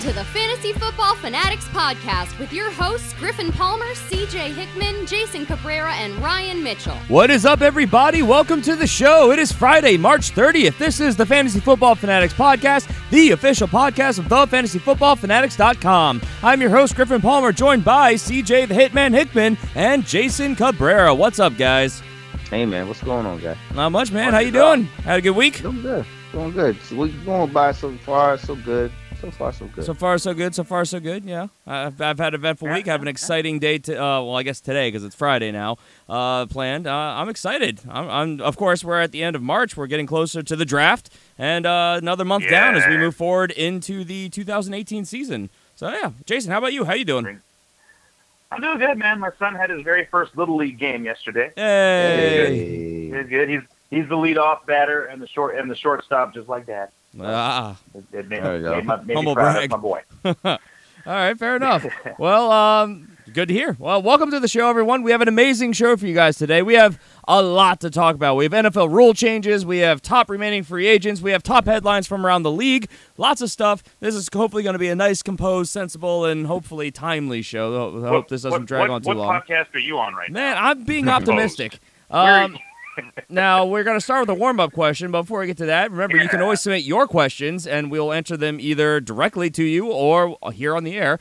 to the Fantasy Football Fanatics podcast with your hosts Griffin Palmer, CJ Hickman, Jason Cabrera, and Ryan Mitchell. What is up, everybody? Welcome to the show. It is Friday, March 30th. This is the Fantasy Football Fanatics podcast, the official podcast of thefantasyfootballfanatics.com. I'm your host, Griffin Palmer, joined by CJ the Hitman Hickman and Jason Cabrera. What's up, guys? Hey, man. What's going on, guys? Not much, man. How you doing? Had a good week? Doing good. Doing good. So we're going by so far, so good. So far, so good. So far, so good. So far, so good. Yeah, I've had an eventful week. I have an exciting day to. Well, I guess today because it's Friday now. Planned. I'm excited. I'm. Of course, we're at the end of March. We're getting closer to the draft, and another month down as we move forward into the 2018 season. So yeah, Jason, how about you? How you doing? I'm doing good, man. My son had his very first Little League game yesterday. Hey. He's good. He's the leadoff batter and the shortstop, just like Dad. It made me proud of my boy. All right, fair enough. Well, good to hear. Well, welcome to the show, everyone. We have an amazing show for you guys today. We have a lot to talk about. We have NFL rule changes. We have top remaining free agents. We have top headlines from around the league. Lots of stuff. This is hopefully going to be a nice, composed, sensible, and hopefully timely show. I hope this doesn't drag on too long. What podcast are you on right now? Man, I'm being optimistic. Now, we're going to start with a warm-up question, but before we get to that, remember, you can always submit your questions, and we'll answer them either directly to you or here on the air.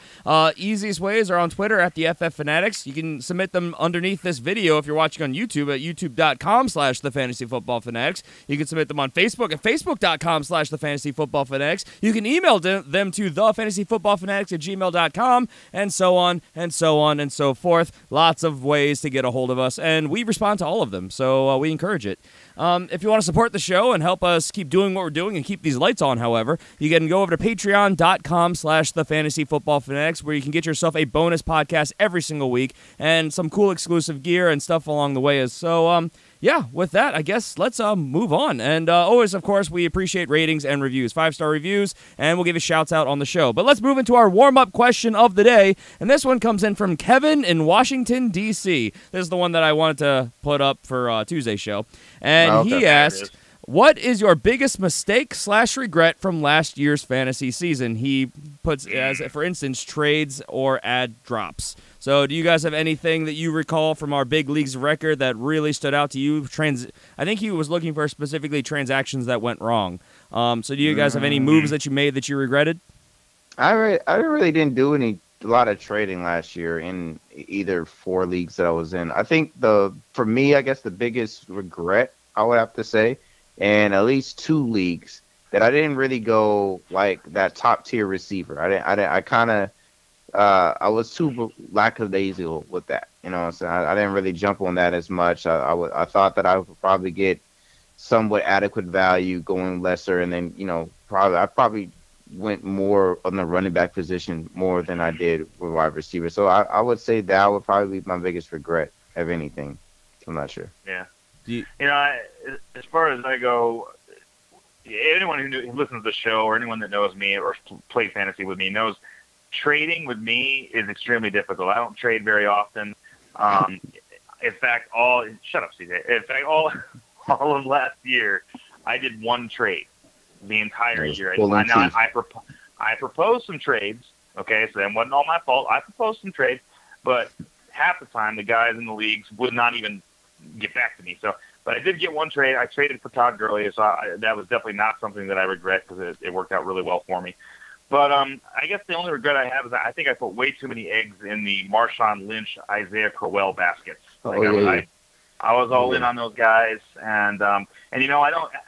Easiest ways are on Twitter at the FF Fanatics. You can submit them underneath this video if you're watching on YouTube at youtube.com/thefantasyfootballfanatics. You can submit them on Facebook at facebook.com/thefantasyfootballfanatics. You can email them to thefantasyfootballfanatics@gmail.com, and so on and so on and so forth. Lots of ways to get a hold of us, and we respond to all of them, so we encourage it. If you want to support the show and help us keep doing what we're doing and keep these lights on, however, you can go over to patreon.com/thefantasyfootballfanatics, where you can get yourself a bonus podcast every single week and some cool exclusive gear and stuff along the way. So, yeah, with that, I guess let's move on. And always, of course, we appreciate ratings and reviews, 5-star reviews, and we'll give you shouts out on the show. But let's move into our warm-up question of the day, and this one comes in from Kevin in Washington, D.C. This is the one that I wanted to put up for Tuesday's show. And he asked, what is your biggest mistake/regret from last year's fantasy season? He puts, as for instance, trades or ad drops. So do you guys have anything that you recall from our big leagues record that really stood out to you? I think he was looking for specifically transactions that went wrong. So do you guys have any moves that you made that you regretted? I really didn't do a lot of trading last year in either 4 leagues that I was in. I think for me, I guess the biggest regret, I would have to say, and at least 2 leagues, that I didn't really go like that top tier receiver. I was too lackadaisical with that, so I didn't really jump on that as much. I thought that I would probably get somewhat adequate value going lesser, and then I probably went more on the running back position more than I did with wide receiver. So I would say that would probably be my biggest regret of anything. I'm not sure. Yeah. As far as I go, anyone who listens to the show or anyone that knows me or plays fantasy with me knows trading with me is extremely difficult. I don't trade very often. In fact, shut up, CJ. In fact, all of last year, I did 1 trade the entire year. I proposed some trades. Okay, so that wasn't all my fault. I proposed some trades, but half the time the guys in the leagues would not even get back to me. But I did get 1 trade. I traded for Todd Gurley, so that was definitely not something that I regret because it worked out really well for me. But I guess the only regret I have is that I think I put way too many eggs in the Marshawn Lynch, Isaiah Crowell baskets. I was all in on those guys, and I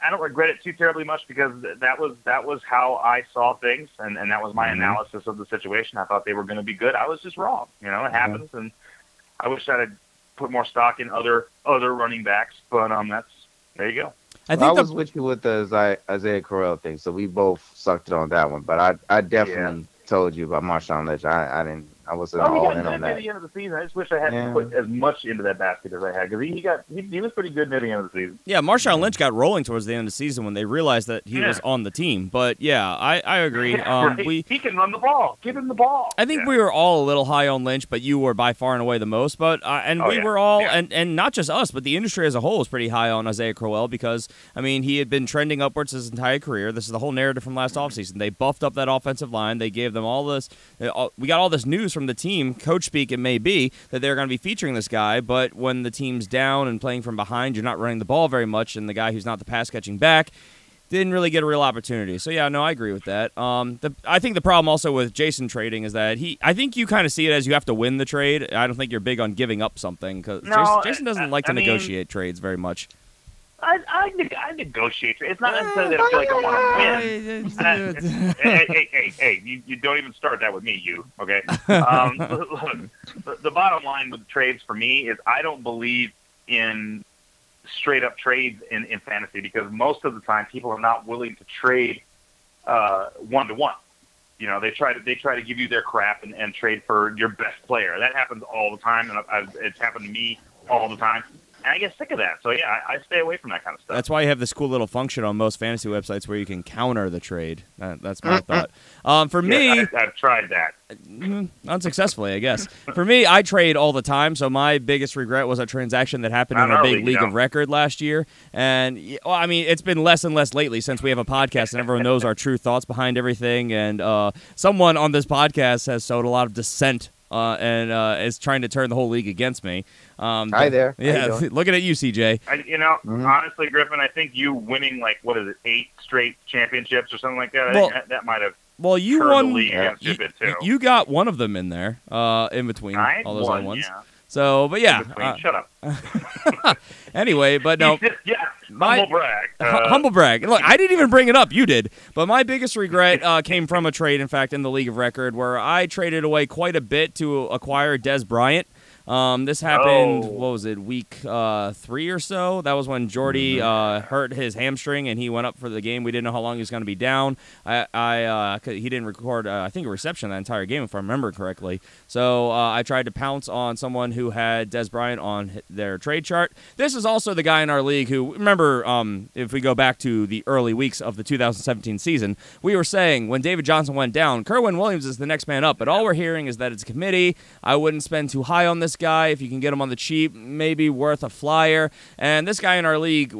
don't regret it too terribly much because that was how I saw things, and that was my analysis of the situation. I thought they were going to be good. I was just wrong. It happens, and I wish I had put more stock in other running backs, but there you go. I was with you with the Isaiah Crowell thing, so we both sucked it on that one. But I definitely told you about Marshawn Lynch. I I wasn't Oh, he all got in good on near that. the end of the season. I just wish I hadn't put as much into that basket as I had, because he was pretty good near the end of the season. Yeah, Marshawn Lynch got rolling towards the end of the season when they realized that he was on the team. But yeah, I agree. Right. He can run the ball. Give him the ball. I think we were all a little high on Lynch, but you were by far and away the most. But we were all, and not just us, but the industry as a whole was pretty high on Isaiah Crowell because, I mean, he had been trending upwards his entire career. This is the whole narrative from last offseason. They buffed up that offensive line. They gave them all this. We got all this news from the team, coach speak it may be, that they're going to be featuring this guy. But when the team's down and playing from behind, you're not running the ball very much, and the guy who's not the pass-catching back didn't really get a real opportunity. So, yeah, no, I agree with that. I think the problem also with Jason trading is that I think you kind of see it as you have to win the trade. I don't think you're big on giving up something because Jason doesn't like to negotiate trades very much. I negotiate. It's not necessarily that I feel like I want to win. Hey, you don't even start that with me, okay? Look, the bottom line with trades for me is I don't believe in straight-up trades in fantasy because most of the time people are not willing to trade one-to-one. You know, they try to give you their crap and trade for your best player. That happens all the time, and it's happened to me all the time. And I get sick of that. So, yeah, I stay away from that kind of stuff. That's why you have this cool little function on most fantasy websites where you can counter the trade. That's my thought. For me... I've tried that. Unsuccessfully, I guess. For me, I trade all the time, so my biggest regret was a transaction that happened in a big league of record last year. And, well, I mean, it's been less and less lately since we have a podcast and everyone knows our true thoughts behind everything. And someone on this podcast has sowed a lot of dissent and is trying to turn the whole league against me. Hi there. Yeah, looking at you, CJ. Honestly, Griffin, I think you winning 8 straight championships or something like that. That might have. Well, you turned won. The league against you a bit too. You got one of them in there, in between all those other ones. Yeah. So, but yeah. Shut up. Anyway, but no. Humble brag. Humble brag. Look, I didn't even bring it up. You did. But my biggest regret came from a trade, in fact, in the League of Record, where I traded away quite a bit to acquire Des Bryant. This happened, what was it, week 3 or so? That was when Jordy hurt his hamstring, and he went up for the game. We didn't know how long he was going to be down. He didn't record, I think, a reception that entire game, if I remember correctly. So I tried to pounce on someone who had Des Bryant on their trade chart. This is also the guy in our league who, remember, if we go back to the early weeks of the 2017 season, we were saying when David Johnson went down, Kerwin Williams is the next man up. But all we're hearing is that it's a committee. I wouldn't spend too high on this guy. If you can get him on the cheap, maybe worth a flyer. And this guy in our league,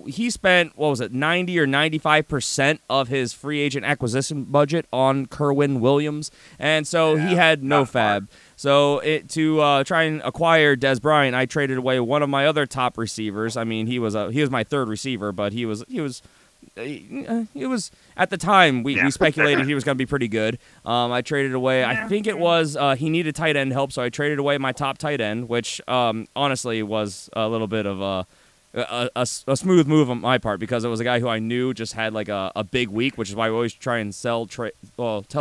he spent, 90 or 95% of his free agent acquisition budget on Kerwin Williams. And so he had no fab. So to try and acquire Des Bryant, I traded away one of my other top receivers. I mean, he was my third receiver, but he was at the time we speculated he was going to be pretty good. I traded away. I think it was he needed tight end help, so I traded away my top tight end, which honestly was a little bit of a smooth move on my part because it was a guy who I knew just had like a big week, which is why we always try and tell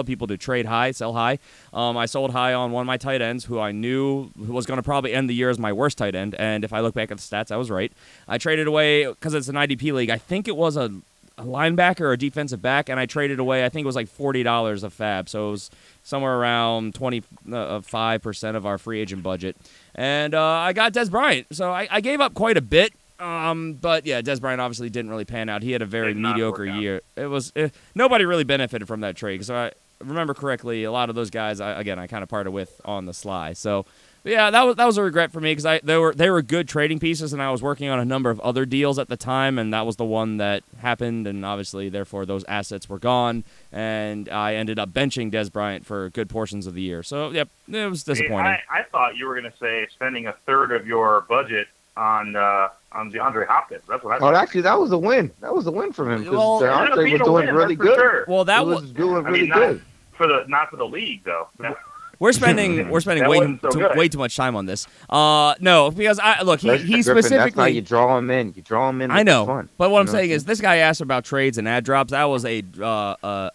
people to trade high, sell high. I sold high on one of my tight ends who I knew was going to probably end the year as my worst tight end, and if I look back at the stats, I was right. I traded away because it's an IDP league. I think it was a linebacker or a defensive back, and I traded away, I think it was like $40 of fab, so it was somewhere around 25% of our free agent budget. And I got Des Bryant, so I gave up quite a bit. But yeah, Des Bryant obviously didn't really pan out. He had a very mediocre year. Nobody really benefited from that trade, because I remember correctly, a lot of those guys, I kind of parted with on the sly. So yeah, that was a regret for me because they were good trading pieces, and I was working on a number of other deals at the time, and that was the one that happened, and obviously, therefore, those assets were gone, and I ended up benching Des Bryant for good portions of the year. So, yep, it was disappointing. I thought you were going to say spending a third of your budget on DeAndre Hopkins. That's what I thought. Oh, actually, that was a win. That was a win for him Well, because DeAndre was doing really good. Sure. Well, that was doing really good. Not for the league though. We're spending way too much time on this. No, because he specifically. That's how you draw him in. You draw him in. I know, fun. but what I'm saying is, this guy asked about trades and ad drops. That was a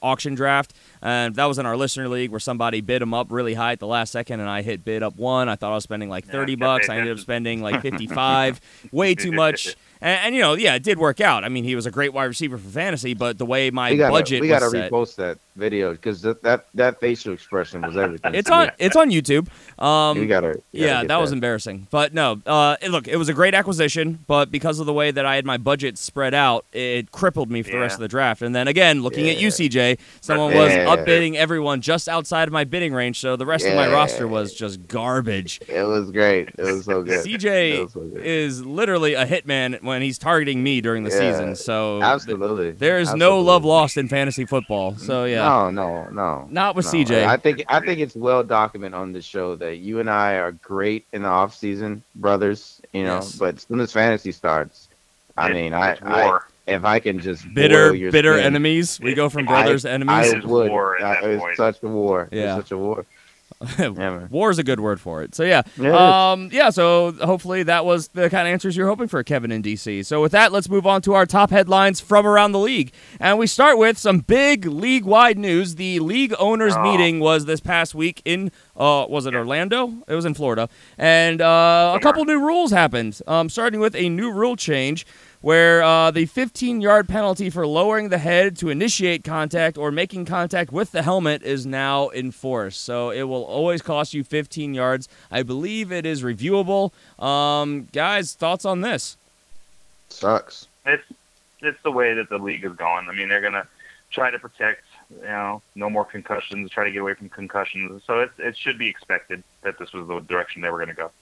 auction draft. And that was in our listener league where somebody bid him up really high at the last second, and I hit bid up 1. I thought I was spending like $30. I ended up spending like 55, way too much. And it did work out. I mean, he was a great wide receiver for fantasy, but the way my budget we was gotta set, repost that video because that facial expression was everything. It's on YouTube. That was embarrassing. But no, look, it was a great acquisition, but because of the way that I had my budget spread out, it crippled me for the rest of the draft. And then again, looking at you, CJ, someone was upbidding everyone just outside of my bidding range, so the rest of my roster was just garbage. It was great. It was so good. CJ is literally a hitman when he's targeting me during the season. So absolutely, there is no love lost in fantasy football. So yeah, no, not with CJ. I think it's well documented on the show that you and I are great in the off season, brothers. But as soon as fantasy starts, if I can just bitter enemies, we go from brothers to enemies. I would. It's such a war. Yeah, it's such a war. War is a good word for it. So so hopefully that was the kind of answers you're hoping for, Kevin in DC. So with that, let's move on to our top headlines from around the league, and we start with some big league-wide news. The league owners meeting was this past week in was it Orlando? It was in Florida, and a couple new rules happened, starting with a new rule change where the 15-yard penalty for lowering the head to initiate contact or making contact with the helmet is now enforced. So it will always cost you 15 yards. I believe it is reviewable. Guys, thoughts on this? Sucks. It's the way that the league is going. I mean, they're going to try to protect, no more concussions, try to get away from concussions. So it should be expected that this was the direction they were going to go.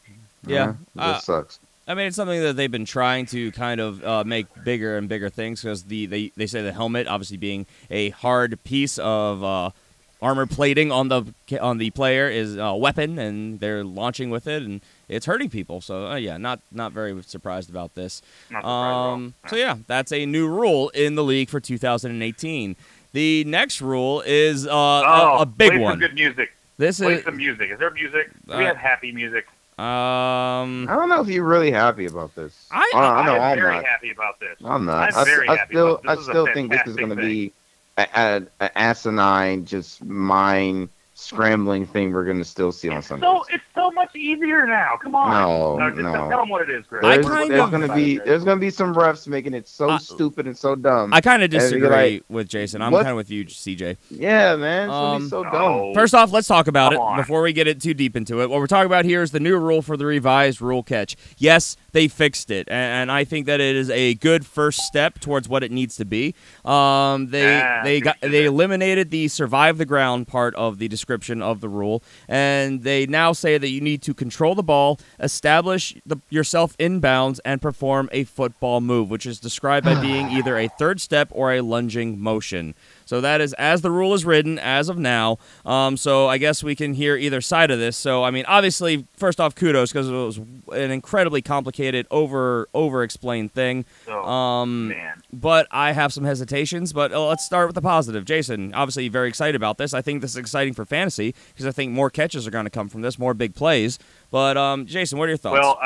Yeah. This sucks. I mean, it's something that they've been trying to kind of make bigger and bigger things because they say the helmet, obviously being a hard piece of armor plating on the player, is a weapon, and they're launching with it, and it's hurting people. So not very surprised about this. So that's a new rule in the league for 2018. The next rule is a big one. Play some good music. Play some music. Is there music? Do we have happy music? I don't know if you're really happy about this. I'm very happy about this. I'm not. I still think this is going to be an asinine, just mind scrambling thing we're going to still see on Sundays. So it's so much easier now. Come on. No. Tell them what it is, Chris. There's going to be some refs making it so stupid and so dumb. I kind of disagree with Jason. I'm kind of with you, CJ. Yeah, man. It's going to be so dumb. First off, let's talk about it before we get too deep into it. What we're talking about here is the new rule for the revised rule catch. Yes, they fixed it, and I think that it is a good first step towards what it needs to be. They eliminated the survive the ground part of the description of the rule, and they now say that you need to control the ball, establish yourself in bounds, and perform a football move, which is described by being either a third step or a lunging motion. So that is as the rule is written as of now. So I guess we can hear either side of this. So, I mean, obviously, first off, kudos, because it was an incredibly complicated, over-explained thing. Man. But I have some hesitations. But let's start with the positive. Jason, obviously very excited about this. I think this is exciting for fantasy because I think more catches are going to come from this, more big plays. But, Jason, what are your thoughts? Well,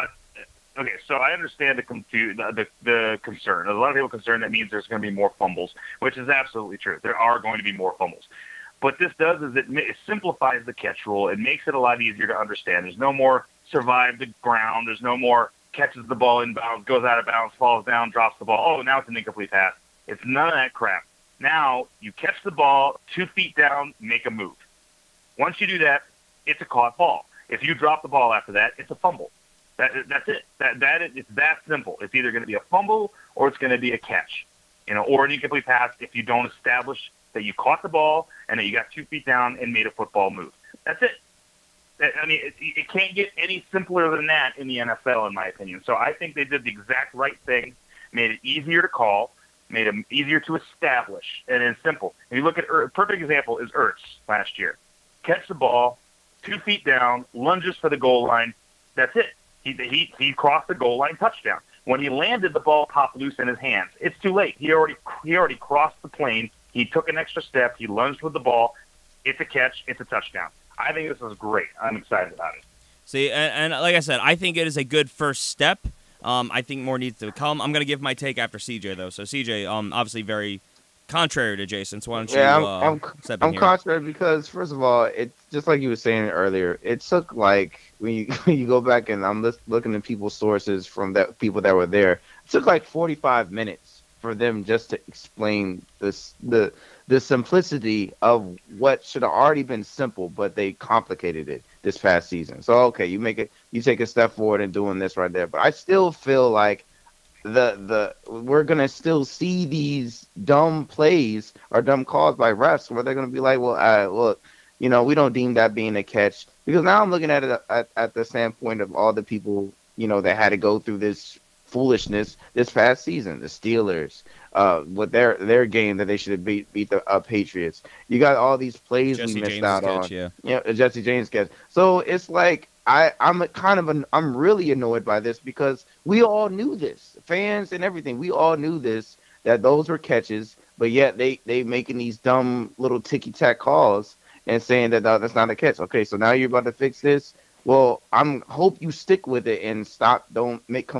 okay, so I understand the concern. There's a lot of people concerned that means there's going to be more fumbles, which is absolutely true. There are going to be more fumbles. What this does is it simplifies the catch rule. It makes it a lot easier to understand. There's no more survive the ground. There's no more catches the ball in bounds, goes out of bounds, falls down, drops the ball. Oh, now it's an incomplete pass. It's none of that crap. Now you catch the ball 2 feet down, make a move. Once you do that, it's a caught ball. If you drop the ball after that, it's a fumble. That's it. It's that simple. It's either going to be a fumble or it's going to be a catch, or an incomplete pass if you don't establish that you caught the ball and that you got 2 feet down and made a football move. That's it. I mean, it can't get any simpler than that in the NFL, in my opinion. So I think they did the exact right thing, made it easier to call, made it easier to establish, and it's simple. If you look at a perfect example is Ertz last year. Catch the ball, 2 feet down, lunges for the goal line. That's it. He crossed the goal line, touchdown. When he landed, the ball popped loose in his hands. It's too late. He already crossed the plane. He took an extra step. He lunged with the ball. It's a catch. It's a touchdown. I think this is great. I'm excited about it. See, and like I said, I think it is a good first step. I think more needs to come. I'm going to give my take after CJ, though. So CJ, obviously very contrary to Jason. So why don't you step in I'm here? contrary because first of all, it's just like you were saying earlier. It took like when you go back and I'm looking at people's sources from that people that were there. It took like 45 minutes for them just to explain the simplicity of what should have already been simple, but they complicated it this past season. So okay, you take a step forward in doing this right there, but I still feel like we're gonna still see these dumb plays or dumb calls by refs where they're gonna be like, well, look, we don't deem that being a catch, because now I'm looking at it at the standpoint of all the people that had to go through this foolishness this past season. The Steelers, with their game that they should have beat the Patriots. You got all these plays Jesse we missed James out catch, on. yeah. Jesse James catch. So it's like I'm really annoyed by this because we all knew this, fans and everything. We all knew this, that those were catches, but yet they making these dumb little ticky tack calls and saying that that's not a catch. Okay, so now you're about to fix this. Well, hope you stick with it and don't make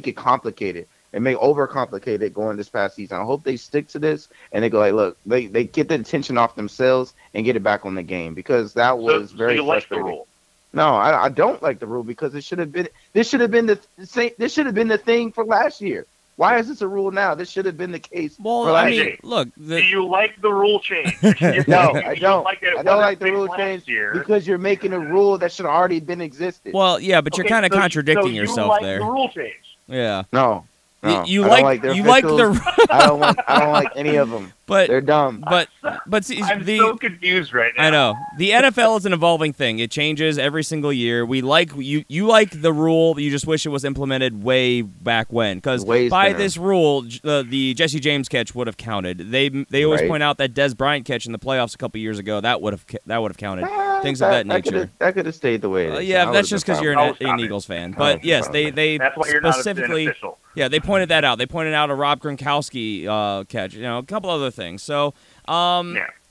it complicated and make overcomplicated going this past season. I hope they stick to this and they go like, look, they get the attention off themselves and get it back on the game, because that was very frustrating. Like the rule? No, I don't like the rule because this should have been the thing for last year. Why is this a rule now? This should have been the case. Well, I mean, look. Do you like the rule change? No, I don't. I don't like the rule change because you're making a rule that should have already been existed. Well, yeah, but you're kind of contradicting yourself like there. The rule change. Yeah. No. You like the. I don't like any of them. But they're dumb. But see, I'm so confused right now. I know the NFL is an evolving thing. It changes every single year. We like you like the rule, but you just wish it was implemented way back when. Because by this rule, the Jesse James catch would have counted. They always point out that Des Bryant catch in the playoffs a couple years ago that would have counted. Things of that nature. That could have stayed the way it is. Yeah, that's just because you're an Eagles fan. But yes, they that's why you're specifically. Not an official. Yeah, they pointed that out. They pointed out a Rob Gronkowski catch. A couple other things. So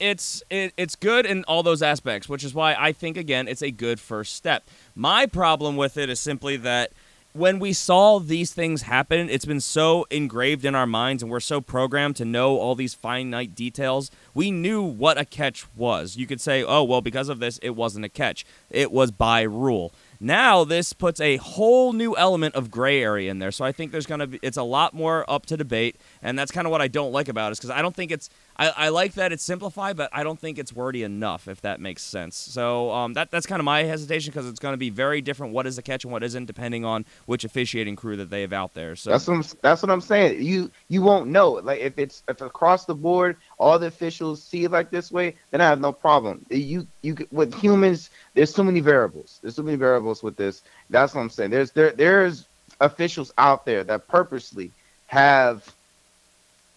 it's good in all those aspects, which is why I think, again, it's a good first step. My problem with it is simply that when we saw these things happen, it's been so engraved in our minds and we're so programmed to know all these finite details. We knew what a catch was. You could say, oh, well, because of this, it wasn't a catch. It was by rule. Now this puts a whole new element of gray area in there. So I think it's a lot more up to debate, and that's kind of what I don't like about it, because I don't think it's I like that it's simplified, but I don't think it's wordy enough, if that makes sense. So that's kind of my hesitation, because it's going to be very different what is a catch and what isn't, depending on which officiating crew that they have out there. So that's what I'm saying. You won't know. Like if across the board all the officials see it like this way, then I have no problem. You with humans, there's so many variables. There's so many variables with this. That's what I'm saying. There's officials out there that purposely have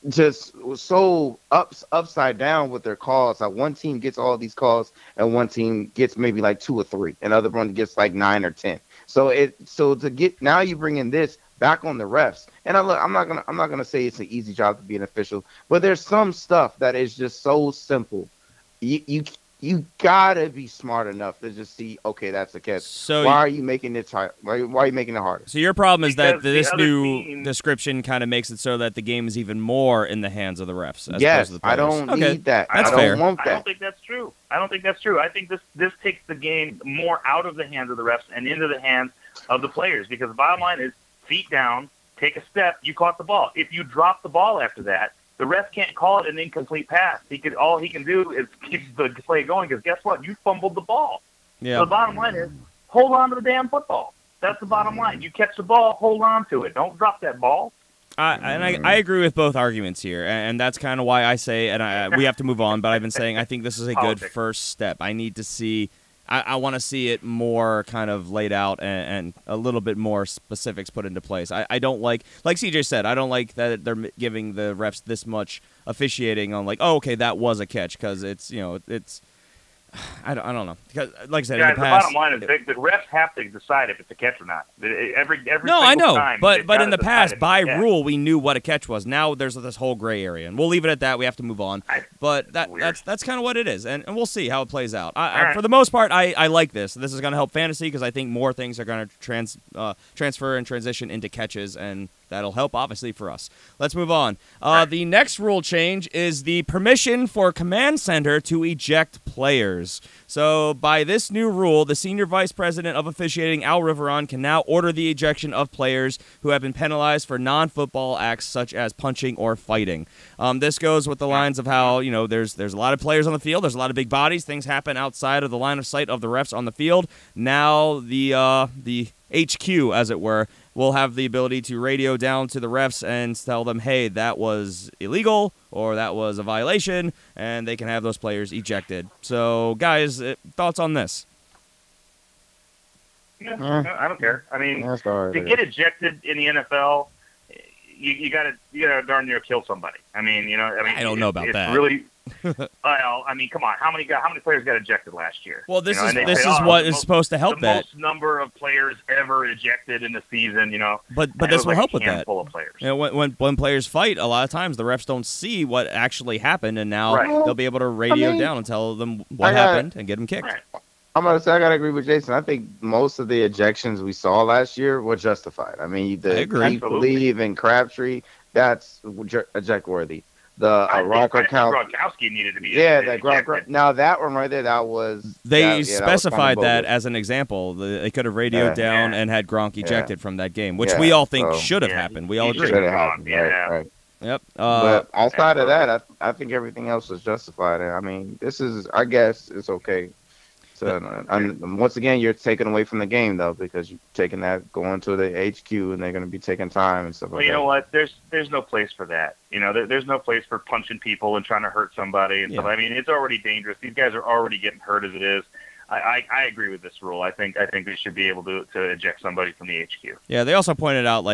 just so upside down with their calls. Like one team gets all these calls and one team gets maybe like 2 or 3, and other one gets like 9 or 10. So to get now you bring in this back on the refs. And I'm not gonna say it's an easy job to be an official, but there's some stuff that is just so simple. You gotta be smart enough to just see, okay, that's a catch. So why are you making it hard? Why are you making it harder? So your problem is that this new description kind of makes it so that the game is even more in the hands of the refs. As opposed to the players. I don't need that. That's fair. I don't think that's true. I think this takes the game more out of the hands of the refs and into the hands of the players, because the bottom line is feet down, take a step, you caught the ball. If you drop the ball after that, the ref can't call it an incomplete pass. All he can do is keep the play going, because guess what? You fumbled the ball. Yeah. So the bottom line is hold on to the damn football. That's the bottom line. You catch the ball, hold on to it. Don't drop that ball. I agree with both arguments here, and that's kind of why I say, and we have to move on, but I've been saying I think this is a good first step. I need to see I want to see it more kind of laid out and a little bit more specifics put into place. I don't like CJ said, I don't like that they're giving the refs this much officiating on like, oh, okay, that was a catch, because it's, I don't know. Because, like I said, in the past, bottom line is the refs have to decide if it's a catch or not. Every no, I know, time, but in the past, by rule, we knew what a catch was. Now there's this whole gray area, and we'll leave it at that. We have to move on. But that's kind of what it is, and we'll see how it plays out. For the most part, I like this. This is going to help fantasy, because I think more things are going to transfer and transition into catches, and that'll help, obviously, for us. Let's move on. The next rule change is the permission for command center to eject players. So by this new rule, the senior vice president of officiating, Al Riveron, can now order the ejection of players who have been penalized for non-football acts such as punching or fighting. This goes with the lines of how, there's a lot of players on the field, there's a lot of big bodies, things happen outside of the line of sight of the refs on the field. Now the HQ, as it were, will have the ability to radio down to the refs and tell them, hey, that was illegal or that was a violation, and they can have those players ejected. So, guys, thoughts on this? Yeah, I don't care. I mean, to get ejected in the NFL, you gotta darn near kill somebody. I don't know about that. Really, well, come on. How many players got ejected last year? Well, this is what is supposed to help the most number of players ever ejected in the season. But this will help with that. Of players. When players fight, a lot of times the refs don't see what actually happened, and now they'll be able to radio down and tell them what happened and get them kicked. Right. I'm going to say I got to agree with Jason. I think most of the ejections we saw last year were justified. I agree. Believe in Crabtree, that's eject worthy. The Gronkowski needed to be. Yeah, that now that one right there, that was. They specified that as an example. They could have radioed down and had Gronk ejected from that game, which we all think should have happened. We all agree. Should have happened. Right. Yep. But outside of that, I think everything else was justified. This is. I guess it's okay. So, once again, you're taken away from the game, though, because you're taking that, going to the HQ, and they're going to be taking time and stuff like that. Well, you know what? There's no place for that. There's no place for punching people and trying to hurt somebody and stuff. It's already dangerous. These guys are already getting hurt as it is. I agree with this rule. I think we should be able to eject somebody from the HQ. Yeah, they also pointed out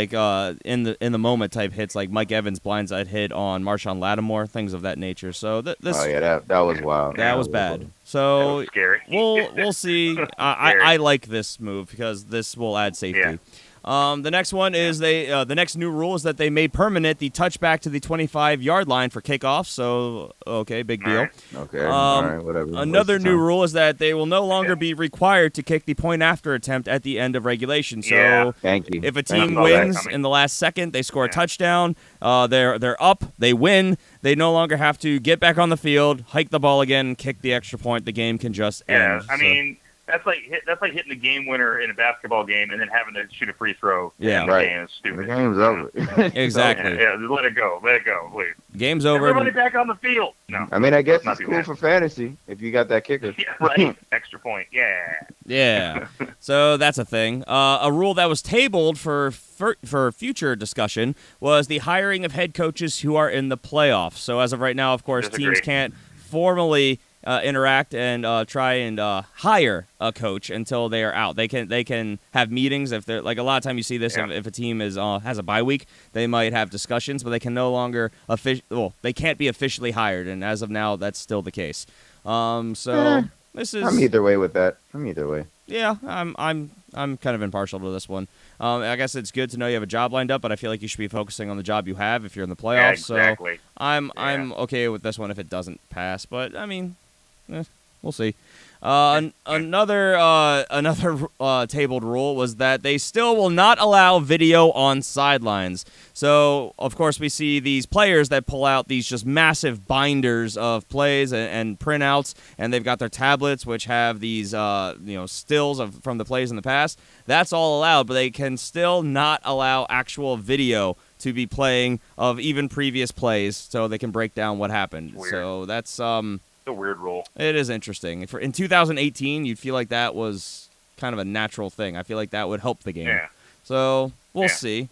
in the moment type hits, like Mike Evans' blindside hit on Marshawn Lattimore, things of that nature. So that was wild. That was bad. So that was scary. We'll see. I like this move because this will add safety. Yeah. The next one is the next new rule is that they made permanent the touchback to the 25-yard line for kickoff. So, okay, big deal. Okay, all right, whatever. Another new rule is that they will no longer be required to kick the point-after attempt at the end of regulation. So, thank you. If a team wins in the last second, they score a touchdown. They're up. They win. They no longer have to get back on the field, hike the ball again, and kick the extra point. The game can just end. That's like hitting the game winner in a basketball game and then having to shoot a free throw. Yeah, right. Game is stupid. The game's over. Exactly. Yeah, let it go. Please. Game's over. Everybody back on the field. No. I guess it's cool for fantasy if you got that kicker. Yeah, right. Extra point. Yeah. Yeah. So that's a thing. A rule that was tabled for future discussion was the hiring of head coaches who are in the playoffs. So as of right now, of course, teams can't formally interact and try and hire a coach until they are out. They can have meetings if they're like a lot of time you see this if a team is has a bye week, they might have discussions, but they can no longer they can't be officially hired, and as of now that's still the case. This is. I'm either way with that. I'm either way. Yeah, I'm kind of impartial to this one. I guess it's good to know you have a job lined up, but I feel like you should be focusing on the job you have if you're in the playoffs. Yeah, exactly. So I'm okay with this one if it doesn't pass, but we'll see. Another tabled rule was that they still will not allow video on sidelines. So, of course, we see these players that pull out these just massive binders of plays and printouts, and they've got their tablets which have these stills from the plays in the past. That's all allowed, but they can still not allow actual video to be playing of even previous plays, so they can break down what happened. Weird. So that's It's a weird rule. It is interesting. In 2018, you'd feel like that was kind of a natural thing. I feel like that would help the game. Yeah. So we'll see.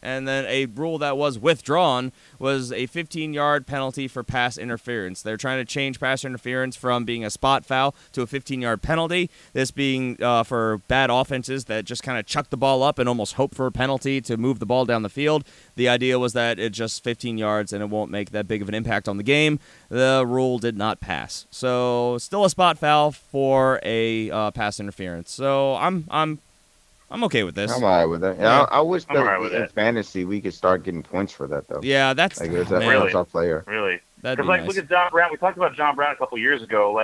And then a rule that was withdrawn was a 15-yard penalty for pass interference. They're trying to change pass interference from being a spot foul to a 15-yard penalty, this being for bad offenses that just kind of chuck the ball up and almost hope for a penalty to move the ball down the field. The idea was that it's just 15 yards and it won't make that big of an impact on the game. The rule did not pass. So still a spot foul for a pass interference. So I'm okay with this. I'm all right with that. Yeah, I wish that in fantasy we could start getting points for that, though. Yeah, that's really top player. Really, because nice. Look at John Brown. We talked about John Brown a couple years ago.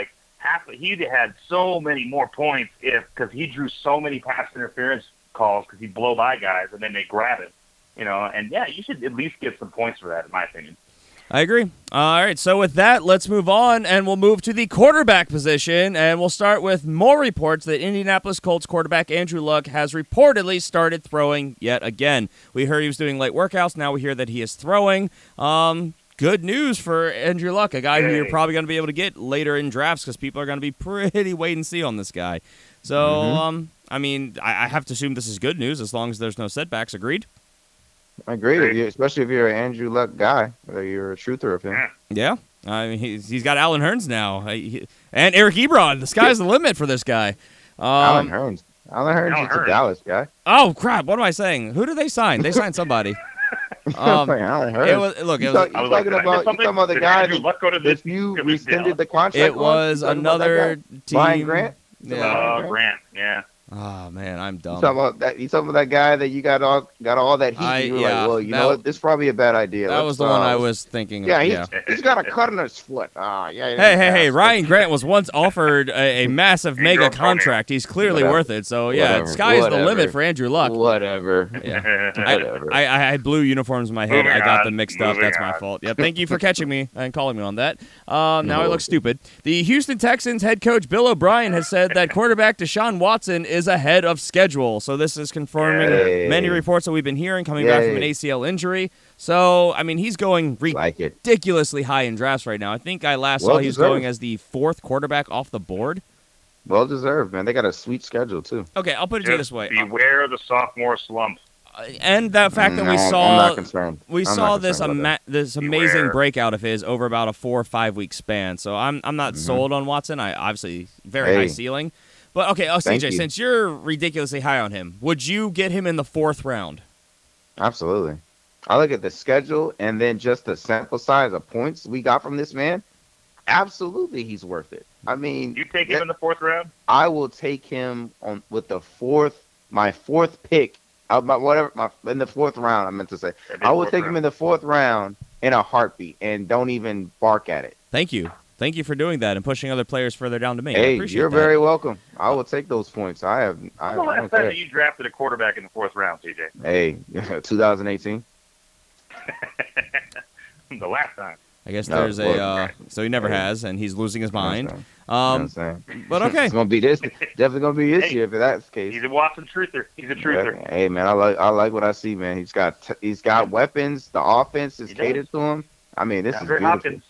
He had so many more points because he drew so many pass interference calls because he'd blow by guys and then they grab him. And yeah, you should at least get some points for that, in my opinion. I agree. All right, so with that, let's move on, and we'll move to the quarterback position, and we'll start with more reports that Indianapolis Colts quarterback Andrew Luck has reportedly started throwing yet again. We heard he was doing light workouts. Now we hear that he is throwing. Good news for Andrew Luck, a guy who you're probably going to be able to get later in drafts because people are going to be pretty wait and see on this guy. So, I mean, I have to assume this is good news as long as there's no setbacks. Agreed? I agree, especially if you're an Andrew Luck guy, or you're a truther of him. Yeah. I mean, he's got Alan Hearns now, and Eric Ebron. The sky's the limit for this guy. Alan Hearns is a Dallas guy. Oh, crap. What am I saying? Who did they sign? They signed somebody. Alan Hearns. You're talking about the guy that you rescinded the contract. It was another team. Brian Grant? Yeah. Grant, yeah. Oh man, I'm dumb. You talking about that guy that you got all that heat? You were like, well, you know what? This is probably a bad idea. That was the one I was thinking. Yeah, he's got a cut on his foot. Yeah. Hey! Ryan Grant was once offered a massive mega contract. He's clearly worth it. So yeah, sky's the limit for Andrew Luck. Whatever. Yeah. I had blue uniforms in my head. I got them mixed up. That's my fault. Yeah. Thank you for catching me and calling me on that. Now I look stupid. The Houston Texans head coach Bill O'Brien has said that quarterback Deshaun Watson is ahead of schedule. So this is confirming many reports that we've been hearing coming back from an ACL injury. So, I mean, he's going ridiculously high in drafts right now. I think I last saw he was going as the 4th quarterback off the board. Well deserved, man. They got a sweet schedule, too. Okay, I'll put it to you this way. Beware the sophomore slump. And the fact that we saw this amazing breakout of his over about a 4 or 5 week span. So I'm not sold on Watson. I obviously very high ceiling. But okay, CJ, since you're ridiculously high on him, would you get him in the 4th round? Absolutely. I look at the schedule and then just the sample size of points we got from this man. Absolutely, he's worth it. I mean, you take him in the 4th round? I will take him with my 4th pick. In the 4th round, I meant to say. I will take him in the 4th round in a heartbeat and don't even bark at it. Thank you. Thank you for doing that and pushing other players further down to me. Hey, I appreciate you're that. very welcome. I will take those points. When was the last time that you drafted a quarterback in the 4th round, CJ? Hey, 2018. The last time. I guess there's so he never has, and he's losing his mind. But okay, it's gonna be this. Definitely gonna be this year if that's the case. He's a Watson truther. He's a truther. Hey man, I like what I see, man. He's got weapons. The offense is catered to him. I mean, this is beautiful. Hopkins.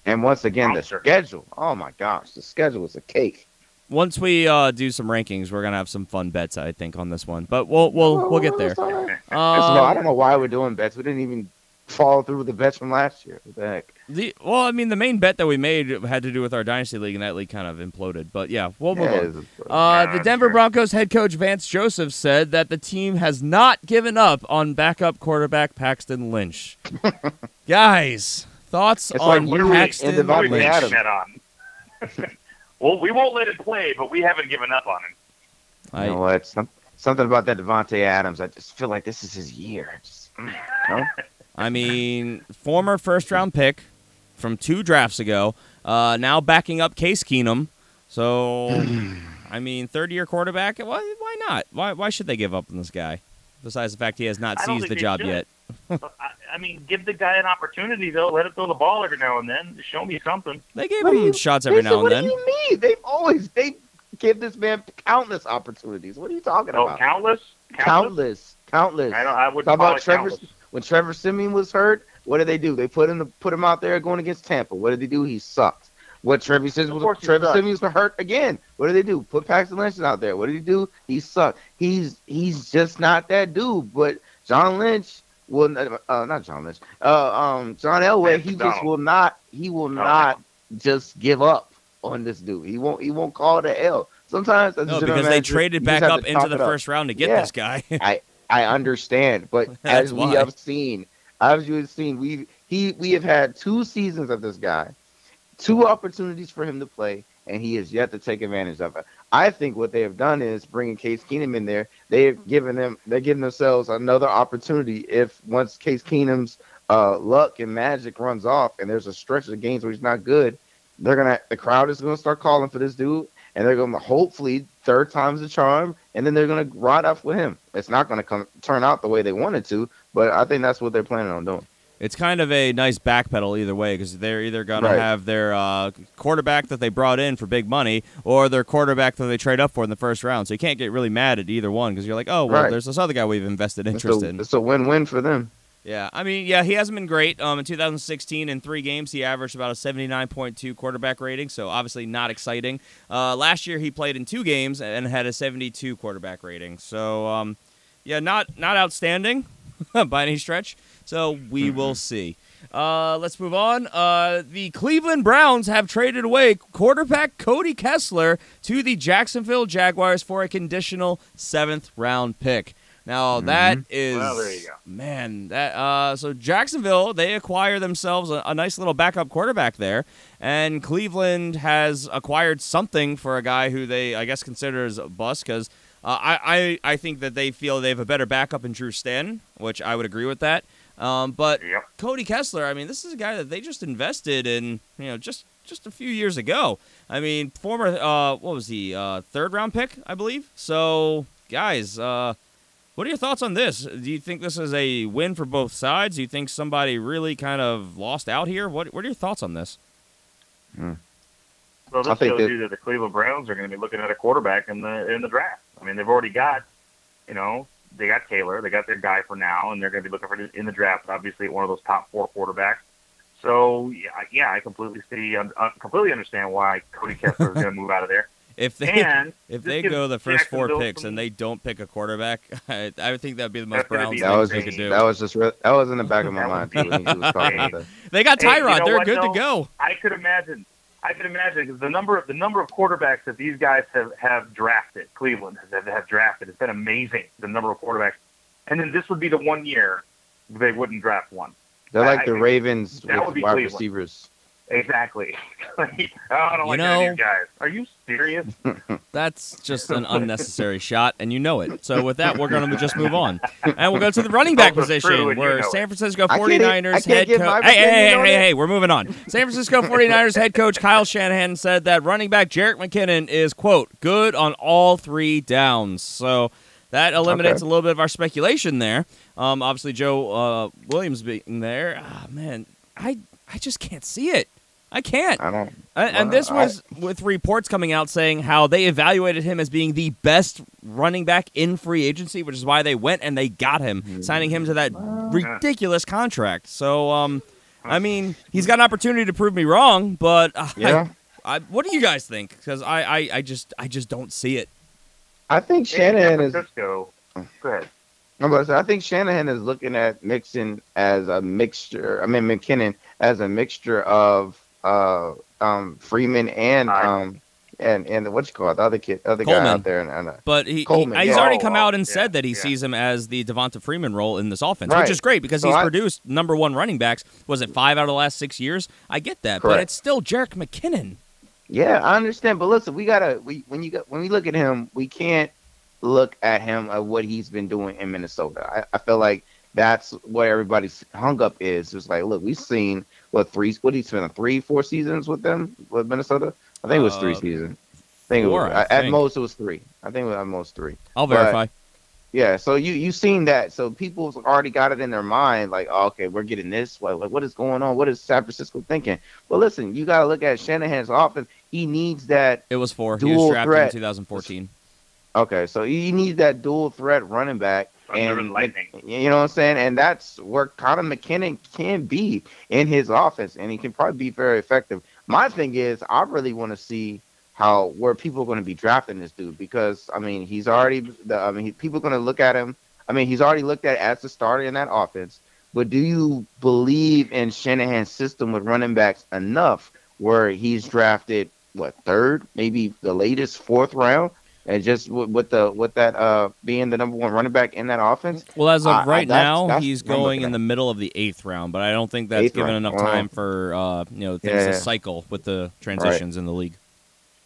And once again, the schedule. Oh my gosh, the schedule is a cake. Once we do some rankings, we're gonna have some fun bets, I think, on this one. But we'll get there. I don't know why we're doing bets. We didn't even follow through with the bets from last year. What the heck? I mean, the main bet that we made had to do with our Dynasty League, and that league kind of imploded. But yeah, we'll move on. The Denver Broncos head coach Vance Joseph said that the team has not given up on backup quarterback Paxton Lynch. Guys, thoughts on Paxton Lynch? Well, we won't let it play, but we haven't given up on him. You know what? Something about that Devontae Adams. I just feel like this is his year. I mean, former first-round pick from 2 drafts ago, now backing up Case Keenum. So, I mean, 3rd-year quarterback, why not? Why should they give up on this guy? Besides the fact he has not seized the job yet. I mean, give the guy an opportunity, though. Let him throw the ball every now and then. Show me something. They gave him shots every now and then. What do you mean? They give this man countless opportunities. What are you talking about? Countless? Countless. I would talk about Trevor. When Trevor Siemian was hurt, what did they do? They put him out there going against Tampa. What did they do? He sucked. What Trevor Siemian was hurt again. What did they do? Put Paxton Lynch out there. What did he do? He sucked. He's just not that dude. But John Lynch not John Lynch. John Elway. He just will not. He will not just give up on this dude. He won't call it an L. Sometimes because they traded back up into the first round to get this guy. I understand, but as we have seen, we have had 2 seasons of this guy, 2 opportunities for him to play, and he has yet to take advantage of it. I think what they have done is bringing Case Keenum in there. They're giving themselves another opportunity. If once Case Keenum's luck and magic runs off, and there's a stretch of games where he's not good, the crowd is gonna start calling for this dude. and they're going to hopefully third time's the charm, and then they're going to ride off with him. It's not going to turn out the way they wanted to, but I think that's what they're planning on doing. It's kind of a nice backpedal either way because they're either going to have their quarterback that they brought in for big money or their quarterback that they trade up for in the first round. So you can't get really mad at either one because you're like, oh, well, there's this other guy we've invested interest in. It's a win-win for them. Yeah, I mean, yeah, he hasn't been great. In 2016, in 3 games, he averaged about a 79.2 quarterback rating, so obviously not exciting. Last year, he played in 2 games and had a 72 quarterback rating. So, yeah, not outstanding by any stretch. So we will see. Let's move on. The Cleveland Browns have traded away quarterback Cody Kessler to the Jacksonville Jaguars for a conditional 7th-round pick. Now, that is, well, there you go. Man, that so Jacksonville, they acquire themselves a nice little backup quarterback there, and Cleveland has acquired something for a guy who they, I guess, consider as a bust because I think that they feel they have a better backup in Drew Stanton, which I would agree with that. But Cody Kessler, I mean, this is a guy that they just invested in, just a few years ago. I mean, former, what was he, 3rd-round pick, I believe? So, guys, what are your thoughts on this? Do you think this is a win for both sides? Do you think somebody really kind of lost out here? What are your thoughts on this? Well, this shows you that the Cleveland Browns are going to be looking at a quarterback in the draft. I mean, they've already got, they got Taylor, they got their guy for now, and they're going to be looking for in the draft, obviously, one of those top 4 quarterbacks. So, yeah, I completely completely understand why Cody Kessler is going to move out of there. If they go the first 4 picks and they don't pick a quarterback, I would think that would be the most Browns thing they could do. That was in the back of my mind too. When he was talking about that. They got Tyrod; they're good to go. I could imagine because the number of quarterbacks that these guys have drafted, Cleveland have drafted, it's been amazing. The number of quarterbacks, and then this would be the one year they wouldn't draft one. They're like the Ravens with wide receivers. Exactly. I don't like any of you guys. Are you serious? That's just an unnecessary shot, and you know it. So with that, we're going to just move on. And we'll go to the running back position, where San Francisco 49ers head coach... Hey, we're moving on. San Francisco 49ers head coach Kyle Shanahan said that running back Jerick McKinnon is, quote, good on all 3 downs. So that eliminates a little bit of our speculation there. Obviously, Joe Williams being there. Man, I just can't see it. I can't. I don't. And this was with reports coming out saying how they evaluated him as being the best running back in free agency, which is why they went and they got him, signing him to that ridiculous contract. So, I mean, he's got an opportunity to prove me wrong, but what do you guys think? Because I just don't see it. I think Shanahan is. Go ahead. I think Shanahan is looking at Mixon as a mixture. I mean, McKinnon as a mixture of Freeman and what you call it, the other Coleman. guy out there. But he's already come out and said that he sees him as the Devonta Freeman role in this offense, which is great because he's produced number 1 running backs. Was it 5 out of the last 6 years? I get that, but it's still Jerick McKinnon. Yeah, I understand. But listen, when we look at him, we can't look at him at what he's been doing in Minnesota. I feel like that's what everybody's hung up is. It's like, look, we've seen what he's been 3-4 seasons with them with Minnesota. I think it was 3 seasons. At most it was 3. I think it was at most 3. I'll verify. Yeah, so you seen that. So people already got it in their mind, like, oh, okay, we're getting this. Like, what is going on? What is San Francisco thinking? Well, listen, you got to look at Shanahan's offense. He needs that. It was 4. Dual he was drafted threat. in 2014. Okay, so he needs that dual threat running back. And lightning. You know what I'm saying? And that's where Connor McKinnon can be in his offense, and he can probably be very effective. My thing is, I really want to see where people are going to be drafting this dude because, I mean, people are going to look at him. I mean, he's already looked at as the starter in that offense. But do you believe in Shanahan's system with running backs enough where he's drafted, 3rd, maybe the latest 4th round? And just with that being the number 1 running back in that offense. Well, as of right now, he's going in the middle of the 8th round, but I don't think that's given enough time for things to cycle with the transitions in the league.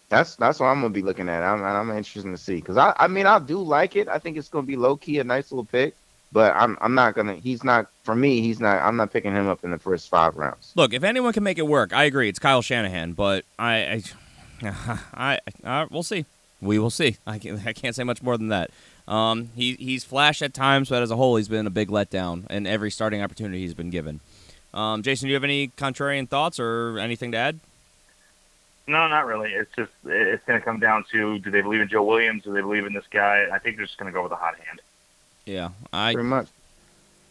That's what I'm gonna be looking at. I'm interested to see because I do like it. I think it's gonna be low key a nice little pick, but I'm not gonna. He's not for me. He's not. I'm not picking him up in the first 5 rounds. Look, if anyone can make it work, I agree. It's Kyle Shanahan, but I We'll see. We will see. I can't say much more than that. He's flashed at times, but as a whole, he's been a big letdown in every starting opportunity he's been given. Jason, do you have any contrarian thoughts or anything to add? No, not really. It's going to come down to, do they believe in Joe Williams? Do they believe in this guy? I think they're just going to go with a hot hand. Yeah, pretty much.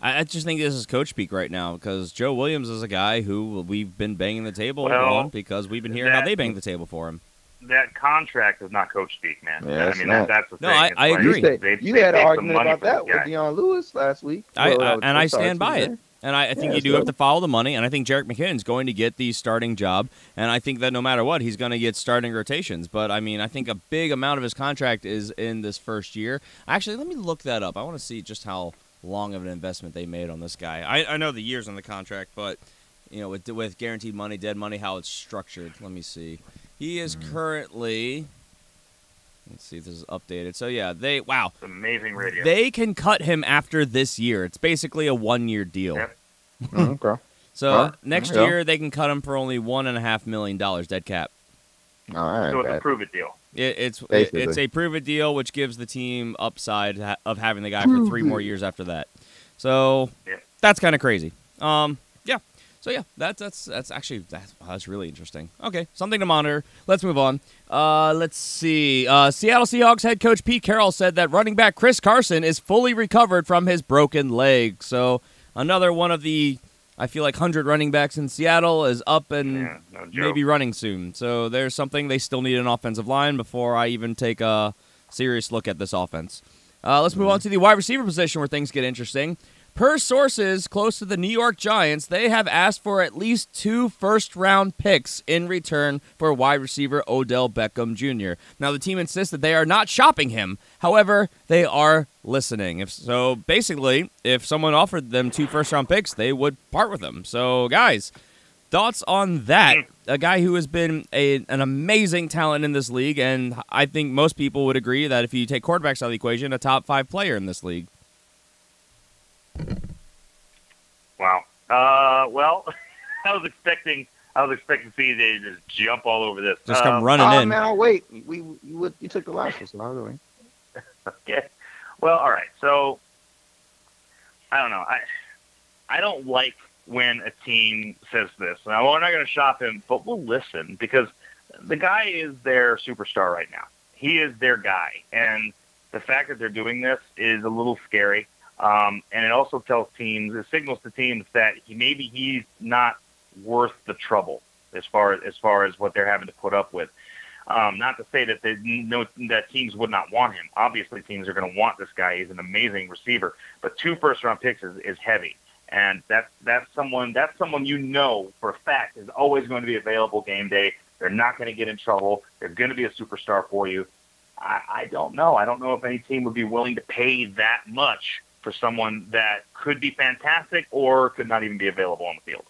I just think this is coach speak right now because Joe Williams is a guy who we've been banging the table on because we've been hearing how they bang the table for him. That contract is not coach speak, man. Yeah, I mean, that's the thing. No, I agree. You had an argument about that with Deion Lewis last week. I stand by it. And I think you do have to follow the money, and I think Jerick McKinnon's going to get the starting job, and I think that no matter what, he's going to get starting rotations. But, I mean, I think a big amount of his contract is in this first year. Actually, let me look that up. I want to see just how long of an investment they made on this guy. I know the years on the contract, but, you know, with guaranteed money, dead money, how it's structured. Let me see. He is currently... Let's see if this is updated. So, yeah, wow. It's amazing radio. They can cut him after this year. It's basically a one-year deal. Yep. Okay. So, next year, they can cut him for only $1.5 million dead cap. All right. So, it's a prove-it deal. It's a prove-it deal, which gives the team upside of having the guy for 3 more years after that. So, that's kind of crazy. Yeah. So yeah, that's really interesting. Okay, something to monitor. Let's move on. Let's see. Seattle Seahawks head coach Pete Carroll said that running back Chris Carson is fully recovered from his broken leg. So another one of the, I feel like 100 running backs in Seattle is up and maybe running soon. So there's something. They still need an offensive line before I even take a serious look at this offense. Let's move on to the wide receiver position where things get interesting. Per sources close to the New York Giants, they have asked for at least 2 first-round picks in return for wide receiver Odell Beckham Jr. Now, the team insists that they are not shopping him. However, they are listening. Basically, if someone offered them 2 first-round picks, they would part with them. So, guys, thoughts on that? A guy who has been an amazing talent in this league, and I think most people would agree that if you take quarterbacks out of the equation, a top 5 player in this league. Wow. Well, I was expecting CJ to just jump all over this. Just come running in. Man, I'll wait. You took the last one, so I'll go in. Okay. Well, all right. So I don't know. I don't like when a team says this. Now, we're not going to shop him, but we'll listen because the guy is their superstar right now. He is their guy, and the fact that they're doing this is a little scary. And it also it signals to teams that maybe he's not worth the trouble as far as what they're having to put up with. Not to say that that teams would not want him. Obviously, teams are going to want this guy. He's an amazing receiver. But 2 first-round picks is heavy, and that's someone you know for a fact is always going to be available game day. They're not going to get in trouble. They're going to be a superstar for you. I don't know. I don't know if any team would be willing to pay that much for someone that could be fantastic or could not even be available on the field.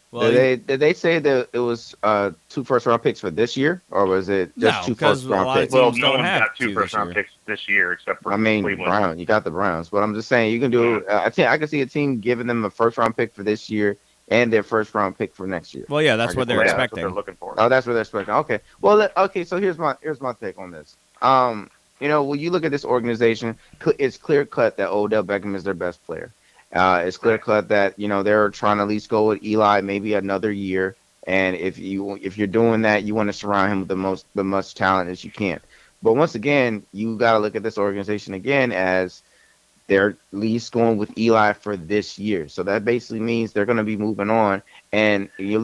Well, did they say that it was 2 first-round picks for this year, or was it just 2 first-round picks? Well, no one got 2 first-round picks this year except for Cleveland. Brown. You got the Browns, but I'm just saying you can do. I can see a team giving them a first-round pick for this year and their first-round pick for next year. Well, yeah, that's what they're expecting. That's what they're looking for. Oh, that's what they're expecting. Okay. Well, so here's my take on this. When you look at this organization, it's clear cut that Odell Beckham is their best player. It's clear cut that they're trying to at least go with Eli maybe another year, and if you're doing that, you want to surround him with the most talent as you can. But once again, you got to look at this organization again as they're at least going with Eli for this year. So that basically means they're going to be moving on. And if you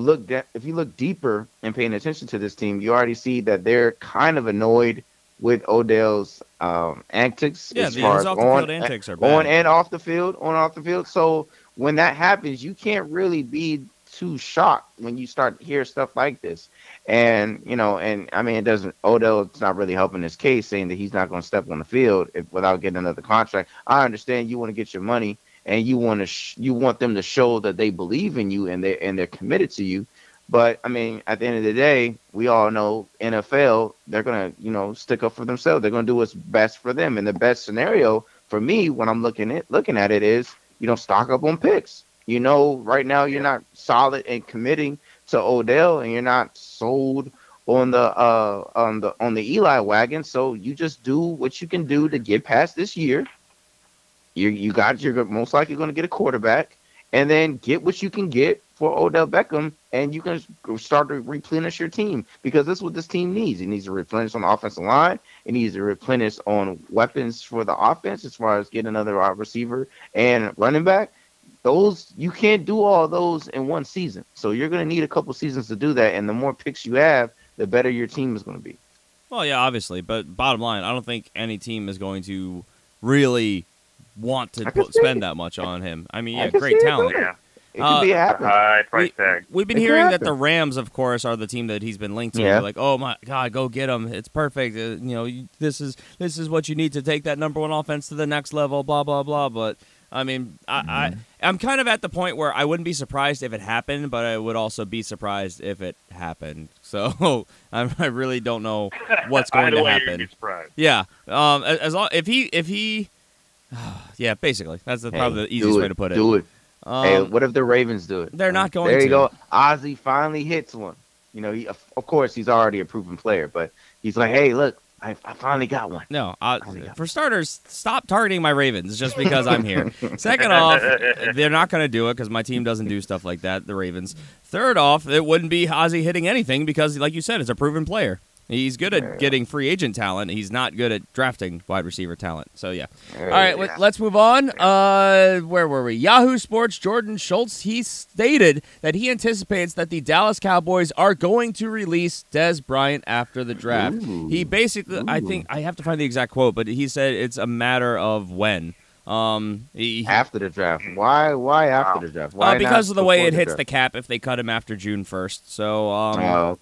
look deeper and paying attention to this team, you already see that they're kind of annoyed with Odell's antics. Yeah, as far as off-the-field antics are bad. On and off the field. So when that happens, you can't really be too shocked when you start to hear stuff like this. And I mean, Odell's not really helping his case, saying that he's not going to step on the field without getting another contract. I understand you want to get your money, and you want them to show that they believe in you and they're committed to you. But I mean, at the end of the day, we all know NFL, they're gonna, stick up for themselves. They're gonna do what's best for them. And the best scenario for me, when I'm looking at it, is stock up on picks. Right now you're not solid and committing to Odell, and you're not sold on the Eli wagon. So you just do what you can do to get past this year. You're most likely going to get a quarterback, and then get what you can get for Odell Beckham, and you can start to replenish your team, because that's what this team needs. It needs to replenish on the offensive line. It needs to replenish on weapons for the offense, as far as getting another wide receiver and running back. Those, you can't do all those in one season. So you're going to need a couple seasons to do that, and the more picks you have, the better your team is going to be. Well, yeah, obviously, but bottom line, I don't think any team is going to really want to spend that much on him. I mean, yeah, great talent. Yeah. It could be happening. High price tag. We've been hearing that the Rams, of course, are the team that he's been linked to. Yeah. Like, oh my God, go get him! It's perfect. This is what you need to take that number one offense to the next level. Blah blah blah. But I mean, I'm kind of at the point where I wouldn't be surprised if it happened, but I would also be surprised if it happened. So I really don't know what's going to happen. You'd be surprised. Yeah. As long if he. Yeah, basically. That's probably the easiest way to put it. Do it. Hey, what if the Ravens do it? They're not going to. There you go. Ozzy finally hits one. Of course, he's already a proven player, but he's like, hey, look, I finally got one. No, for starters, stop targeting my Ravens just because I'm here. Second off, they're not going to do it because my team doesn't do stuff like that, the Ravens. Third off, it wouldn't be Ozzy hitting anything because, like you said, it's a proven player. He's good at getting free agent talent. He's not good at drafting wide receiver talent. So, yeah. All right, let's move on. Where were we? Yahoo Sports' Jordan Schultz, he stated that he anticipates that the Dallas Cowboys are going to release Dez Bryant after the draft. He basically, I think, I have to find the exact quote, but he said it's a matter of when. After the draft. Why after the draft? Why because of the way it hits draft? the cap if they cut him after June 1st. So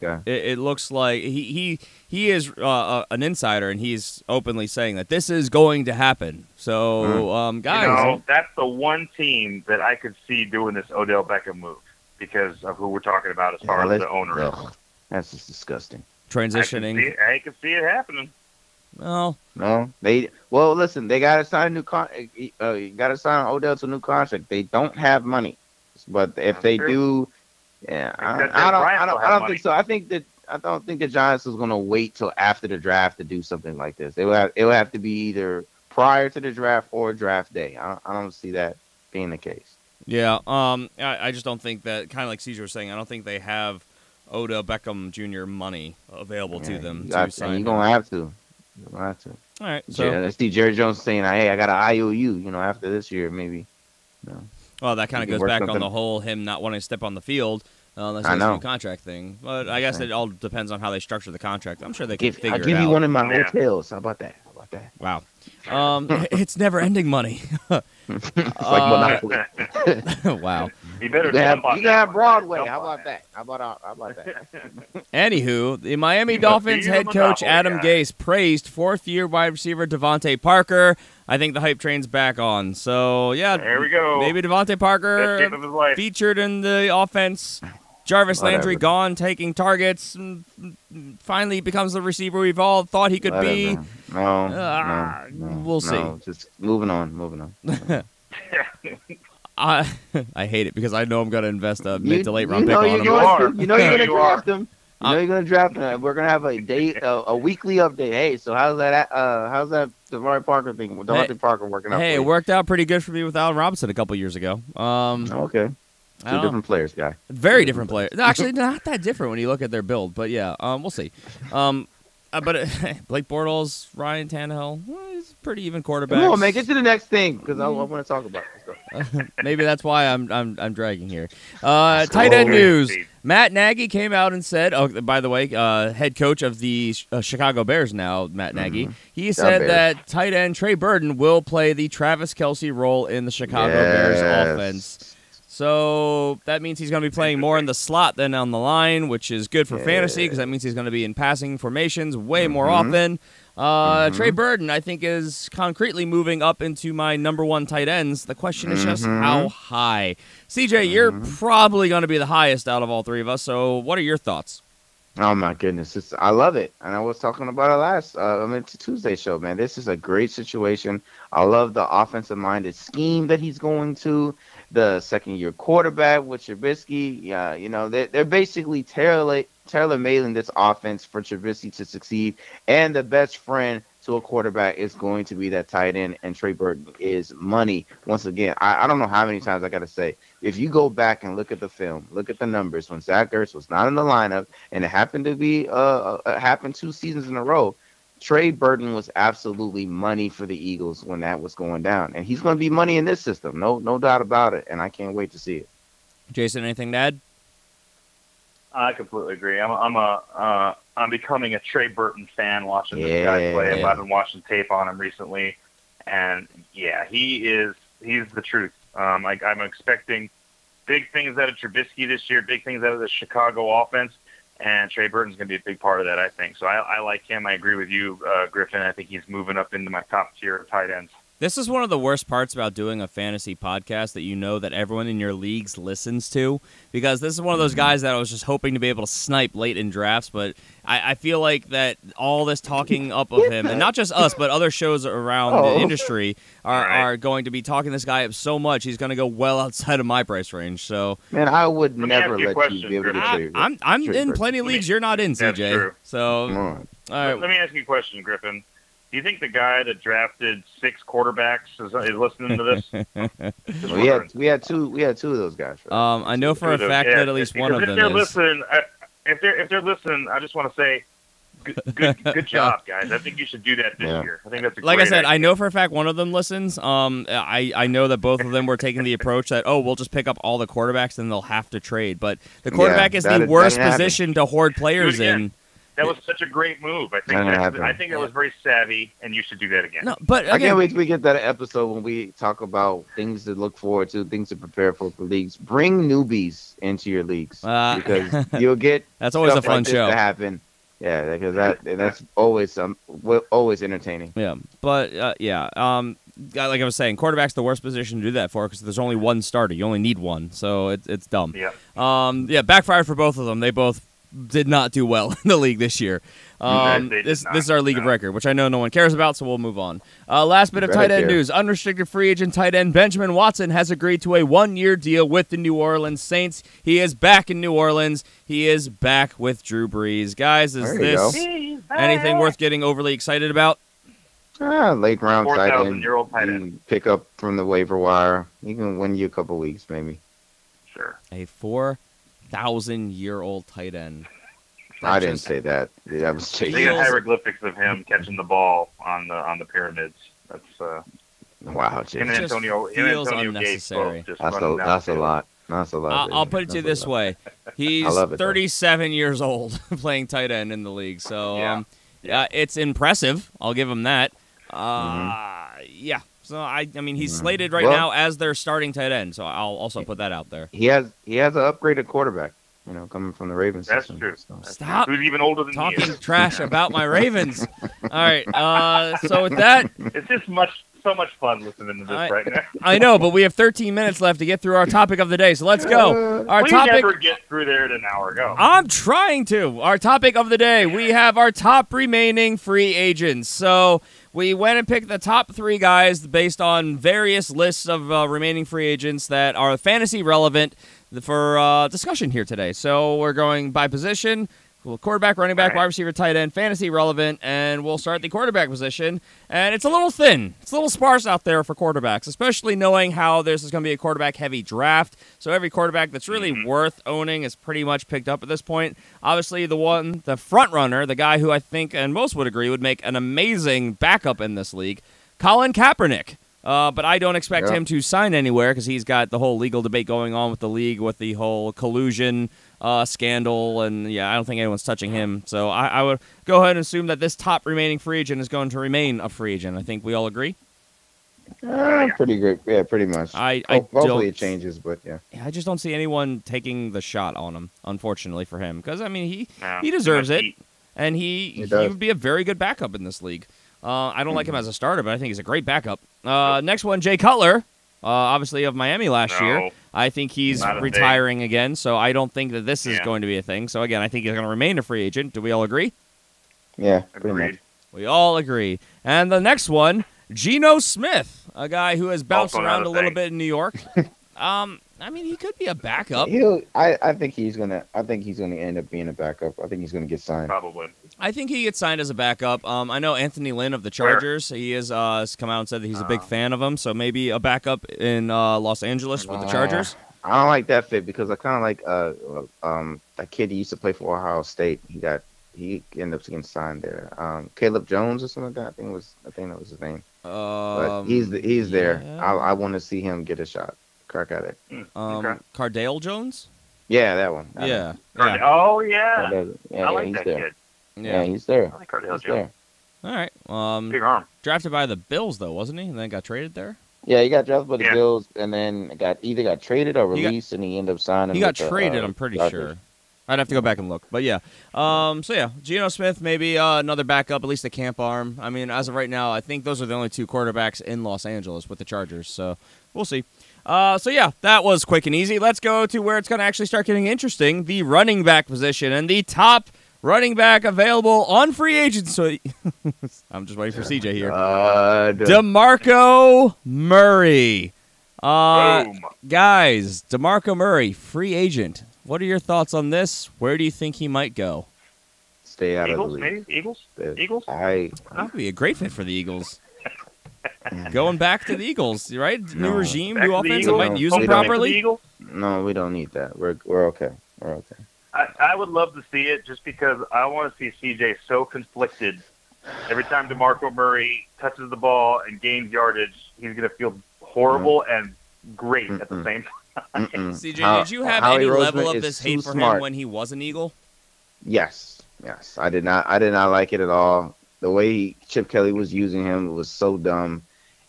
okay. It looks like he is an insider, and he's openly saying that this is going to happen. So guys, that's the one team that I could see doing this Odell Beckham move because of who we're talking about as far as the owner is. That's just disgusting. Transitioning. I can see it happening. No. Listen, they got to sign a new got to sign Odell to a new contract. They don't have money, but if they do, I don't think so. I don't think the Giants is going to wait till after the draft to do something like this. It will have to be either prior to the draft or draft day. I don't see that being the case. Yeah. I just don't think that, kind of like Caesar was saying, I don't think they have Odell Beckham Jr. money available to them to sign. You're going to have to. All right. So I see Jerry Jones saying, "Hey, I got an IOU. After this year, maybe." Well, that kind of goes back on the whole him not wanting to step on the field unless it's a new contract thing. But I guess it all depends on how they structure the contract. I'm sure they can figure it out. I'll give you one in my hotels. How about that? Wow. It's never-ending money. It's like Monopoly. Wow. You can have Broadway. How about that? Anywho, the Miami Dolphins head coach Adam Gase praised fourth-year wide receiver Devontae Parker. I think the hype train's back on. So, yeah. There we go. Maybe Devontae Parker featured in the offense. Jarvis Landry gone, taking targets, and finally becomes the receiver we've all thought he could be. No, we'll see. Just moving on. I hate it because I know I'm going to invest a mid to late round pick on him. You're going to draft him. You're going to draft him. We're going to have a weekly update. Hey, so how's that Devontae Parker thing? Devontae Parker working out? Hey, it worked out pretty good for me with Allen Robinson a couple years ago. Okay. Two different players, guy. Very different players. Actually, not that different when you look at their build, but yeah, we'll see. But Blake Bortles, Ryan Tannehill, it's pretty even quarterbacks. Come on, man, get to the next thing because I want to talk about this. Maybe that's why I'm dragging here. Tight end news. Matt Nagy came out and said, by the way, head coach of the Chicago Bears now, Matt Nagy, he said that tight end Trey Burton will play the Travis Kelce role in the Chicago Bears offense. So that means he's going to be playing more in the slot than on the line, which is good for fantasy because that means he's going to be in passing formations way more often. Trey Burton, I think, is concretely moving up into my number one tight ends. The question is just how high. CJ, you're probably going to be the highest out of all three of us, so what are your thoughts? Oh, my goodness. I love it. And I was talking about it Tuesday show, man. This is a great situation. I love the offensive-minded scheme that he's going to. The second-year quarterback with Trubisky, they're basically tailor-made this offense for Trubisky to succeed, and the best friend to a quarterback is going to be that tight end, and Trey Burton is money. Once again, I don't know how many times I got to say, if you go back and look at the film, look at the numbers, when Zach Ertz was not in the lineup, and it happened to be happened 2 seasons in a row, Trey Burton was absolutely money for the Eagles when that was going down, and he's going to be money in this system, no doubt about it, and I can't wait to see it. Jason, anything to add? I completely agree. I'm becoming a Trey Burton fan watching this guy play. I've been watching tape on him recently, and he's the truth. I'm expecting big things out of Trubisky this year, big things out of the Chicago offense, and Trey Burton's going to be a big part of that, I think. So I like him. I agree with you, Griffin. I think he's moving up into my top tier of tight ends. This is one of the worst parts about doing a fantasy podcast that you know that everyone in your leagues listens to, because this is one of those guys that I was just hoping to be able to snipe late in drafts, but I feel like that all this talking up of him, and not just us, but other shows around the industry are going to be talking this guy up so much, he's going to go well outside of my price range. So, man, I would never let you be able to trade. I'm in plenty of leagues you're not in, CJ. That's true. So, all right. Let me ask you a question, Griffin. Do you think the guy that drafted 6 quarterbacks is listening to this? we had two of those guys. Right? I know for a fact that at least one of them is. If they're listening, I just want to say, good job, guys. I think you should do that this year. I think that's a like great I said, idea. I know for a fact one of them listens. I know that both of them were taking the approach that we'll just pick up all the quarterbacks and they'll have to trade. But the quarterback is the worst position to hoard players in. That was such a great move. I think that was very savvy, and you should do that again. No, but again, I can't wait till we get that episode when we talk about things to look forward to, things to prepare for leagues. Bring newbies into your leagues because you'll get that's always a fun like show to happen. Yeah, because that's always entertaining. Yeah, but like I was saying, quarterback's the worst position to do that for because there's only one starter. You only need one, so it's dumb. Yeah. Backfired for both of them. They both did not do well in the league this year. This is our league of record, which I know no one cares about, so we'll move on. Last bit of tight end news. Unrestricted free agent tight end Benjamin Watson has agreed to a 1-year deal with the New Orleans Saints. He is back in New Orleans. He is back with Drew Brees. Guys, is this anything worth getting overly excited about? Late round tight end. 4,000-year-old tight end. Pick up from the waiver wire. He can win you a couple weeks, maybe. Sure. A 4,000-year-old tight end. I didn't say that. That was Chase. They got hieroglyphics of him catching the ball on the pyramids. That's wow. Him and Antonio Gates both just that's a lot. That's a lot. I'll put it to you this way: he's 37 years old playing tight end in the league. So it's impressive. I'll give him that. Yeah. So I mean, he's slated right now as their starting tight end. So I'll also put that out there. He has an upgraded quarterback. Coming from the Ravens. That's system, true. So. Stop Who's even older than talking trash about my Ravens. All right. So with that, it's just so much fun listening to this right now. I know, but we have 13 minutes left to get through our topic of the day. So let's go. We never get through there in an hour ago. I'm trying to. Our topic of the day. We have our top remaining free agents. So we went and picked the top 3 guys based on various lists of remaining free agents that are fantasy relevant for discussion here today. So we're going by position. Quarterback, running back, wide receiver, tight end, fantasy relevant, and we'll start the quarterback position. And it's a little thin. It's a little sparse out there for quarterbacks, especially knowing how this is going to be a quarterback-heavy draft. So every quarterback that's really worth owning is pretty much picked up at this point. Obviously, the front runner, the guy who I think, and most would agree, would make an amazing backup in this league, Colin Kaepernick. But I don't expect him to sign anywhere because he's got the whole legal debate going on with the league with the whole collusion scandal. And, I don't think anyone's touching him. So I would go ahead and assume that this top remaining free agent is going to remain a free agent. I think we all agree. Pretty good. Yeah, pretty much. Hopefully it changes, but yeah. I just don't see anyone taking the shot on him, unfortunately for him. Because, I mean, he deserves it. And he would be a very good backup in this league. I don't like him as a starter, but I think he's a great backup. Next one, Jay Cutler, obviously of Miami last year. I think he's retiring again, so I don't think that this is going to be a thing. So, again, I think he's going to remain a free agent. Do we all agree? Yeah, pretty much. We all agree. And the next one, Geno Smith, a guy who has bounced around a little bit in New York. I I mean, he could be a backup. I think he's gonna end up being a backup. I think he's gonna get signed. Probably. I think he gets signed as a backup. I know Anthony Lynn of the Chargers. He has come out and said that he's a big fan of him. So maybe a backup in Los Angeles with the Chargers. I don't like that fit because I kind of like that kid he used to play for Ohio State. He ended up getting signed there. Caleb Jones or something like that. I think that was his name. But he's there. I want to see him get a shot. Crack at it. Okay. Cardale Jones? Yeah, that one. Yeah. Oh, yeah. I like he's that there. kid. Yeah, he's there. I like Cardale He's Jones. there. All right. Big arm. Drafted by the Bills, though, wasn't he? And then got traded there? Yeah, he got drafted by the Bills and then either got traded or released, and he ended up signing. He got traded, I'm pretty sure. I'd have to go back and look. But, yeah. Geno Smith, maybe another backup, at least a camp arm. I mean, as of right now, I think those are the only two quarterbacks in Los Angeles with the Chargers. So, we'll see. That was quick and easy. Let's go to where it's going to actually start getting interesting, the running back position. And the top running back available on free agency. I'm just waiting for CJ here. DeMarco Murray. Boom. Guys, DeMarco Murray, free agent. What are your thoughts on this? Where do you think he might go? Stay out Eagles, of the league. maybe? Eagles? That would be a great fit for the Eagles. Going back to the Eagles, right? New regime, new offense. It might use him properly. No, we don't need that. We're okay. We're okay. I would love to see it just because I want to see CJ so conflicted. Every time DeMarco Murray touches the ball and gains yardage, he's going to feel horrible and great at the same time. CJ, did you have any level of this hate for him when he was an Eagle? Yes. I did not like it at all. The way Chip Kelly was using him was so dumb,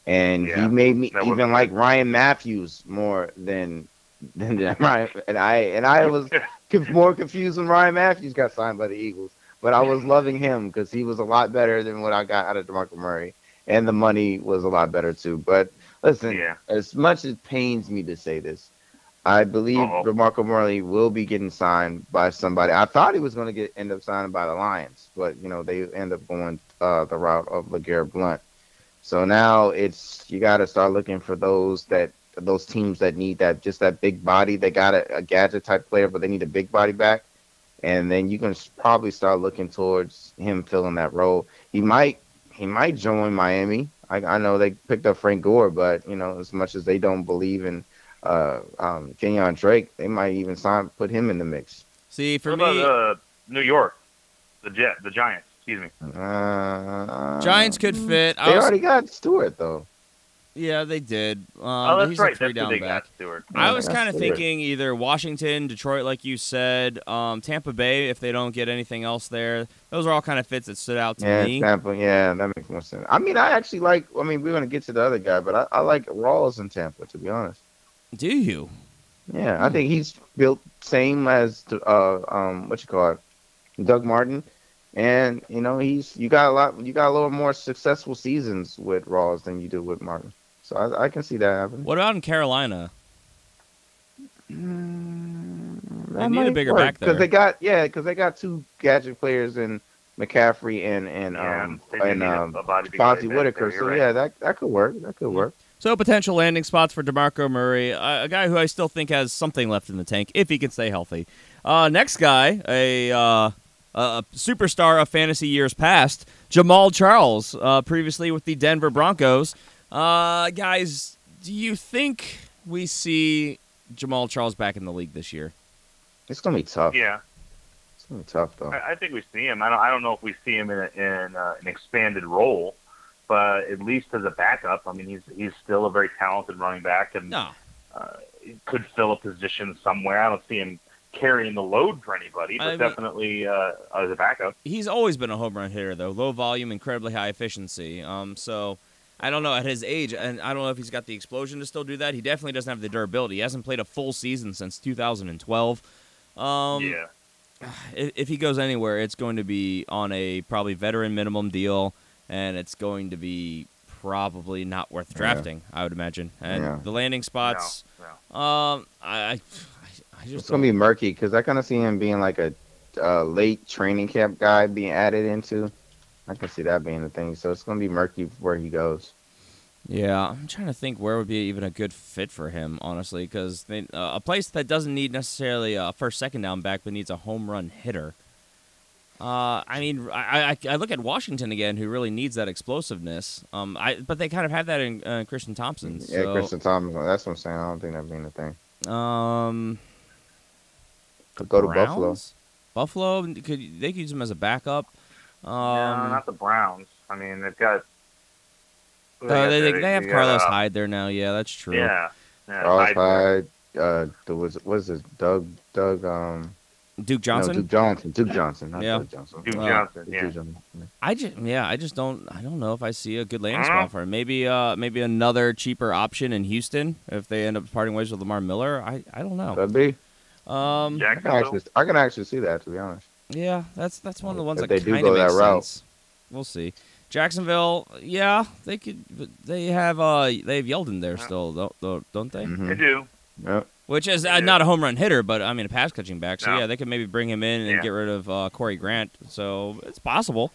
and he made me even like Ryan Matthews more than Ryan. And I was more confused when Ryan Matthews got signed by the Eagles. But I was loving him because he was a lot better than what I got out of DeMarco Murray, and the money was a lot better too. But listen, as much as it pains me to say this, I believe DeMarco Murray will be getting signed by somebody. I thought he was going to end up signing by the Lions, but they end up going the route of LeGarrette Blount. So now you got to start looking for those teams that need that big body. They got a gadget type player, but they need a big body back. And then you can probably start looking towards him filling that role. He might join Miami. I know they picked up Frank Gore, but as much as they don't believe in Kenyon Drake, they might even put him in the mix. See, for what me, about New York, the Giants. Excuse me. Giants could fit. They already got Stewart though. Yeah, they did. That's he's right. A three That's down back. I was kind of thinking either Washington, Detroit, like you said, Tampa Bay. If they don't get anything else there, those are all kind of fits that stood out to me. Tampa. Yeah, that makes more sense. I mean, I actually like. I mean, we're gonna get to the other guy, but I like Rawls in Tampa, to be honest. Do you? Yeah, I think he's built same as Doug Martin, and you got a little more successful seasons with Rawls than you do with Martin. So I can see that happening. What about in Carolina? They need a bigger back there because they got two gadget players in McCaffrey and Fonzie Whitaker. So right. that could work. That could work. So potential landing spots for DeMarco Murray, a guy who I still think has something left in the tank if he can stay healthy. Next guy, a superstar of fantasy years past, Jamal Charles, previously with the Denver Broncos. Guys, do you think we see Jamal Charles back in the league this year? It's gonna be tough. Yeah, it's gonna be tough though. I think we see him. I don't know if we see him in an expanded role, but at least as a backup. I mean, he's still a very talented running back, and could fill a position somewhere. I don't see him carrying the load for anybody, but definitely as a backup. He's always been a home run hitter, though. Low volume, incredibly high efficiency. So I don't know at his age, and I don't know if he's got the explosion to still do that. He definitely doesn't have the durability. He hasn't played a full season since 2012. If he goes anywhere, it's going to be on a probably veteran minimum deal, and it's going to be probably not worth drafting, I would imagine. And the landing spots, it's going to be murky because I kind of see him being like a late training camp guy being added into. I can see that being the thing. So it's going to be murky where he goes. Yeah, I'm trying to think where would be even a good fit for him, honestly, because a place that doesn't need necessarily a first, second down back, but needs a home run hitter. I mean, I look at Washington again, who really needs that explosiveness. But they kind of have that in Christian Thompson. Yeah, So, Christian Thompson. That's what I'm saying. I don't think that'd be anything. The Could go to Browns? Buffalo, they could use him as a backup. No, not the Browns. I mean, they've got. They have Carlos Hyde there now. Yeah, that's true. Yeah. Carlos Hyde. Was it Doug? Duke Johnson. No, Duke Johnson. Duke Johnson. Not Yeah. Doug Johnson. Duke Johnson. Yeah. Duke Johnson. I don't know if I see a good landing spot for him. Maybe another cheaper option in Houston if they end up parting ways with Lamar Miller. I don't know. Could be. I can actually see that, to be honest. Yeah, that's one of the ones If that they do kind go of makes that route. sense. We'll see. Jacksonville, yeah, they could. They have Yeldon there still, don't they? Mm-hmm. They do. Yep. Which is not a home run hitter, but I mean a pass catching back. So No. yeah, they could maybe bring him in and get rid of Corey Grant. So it's possible.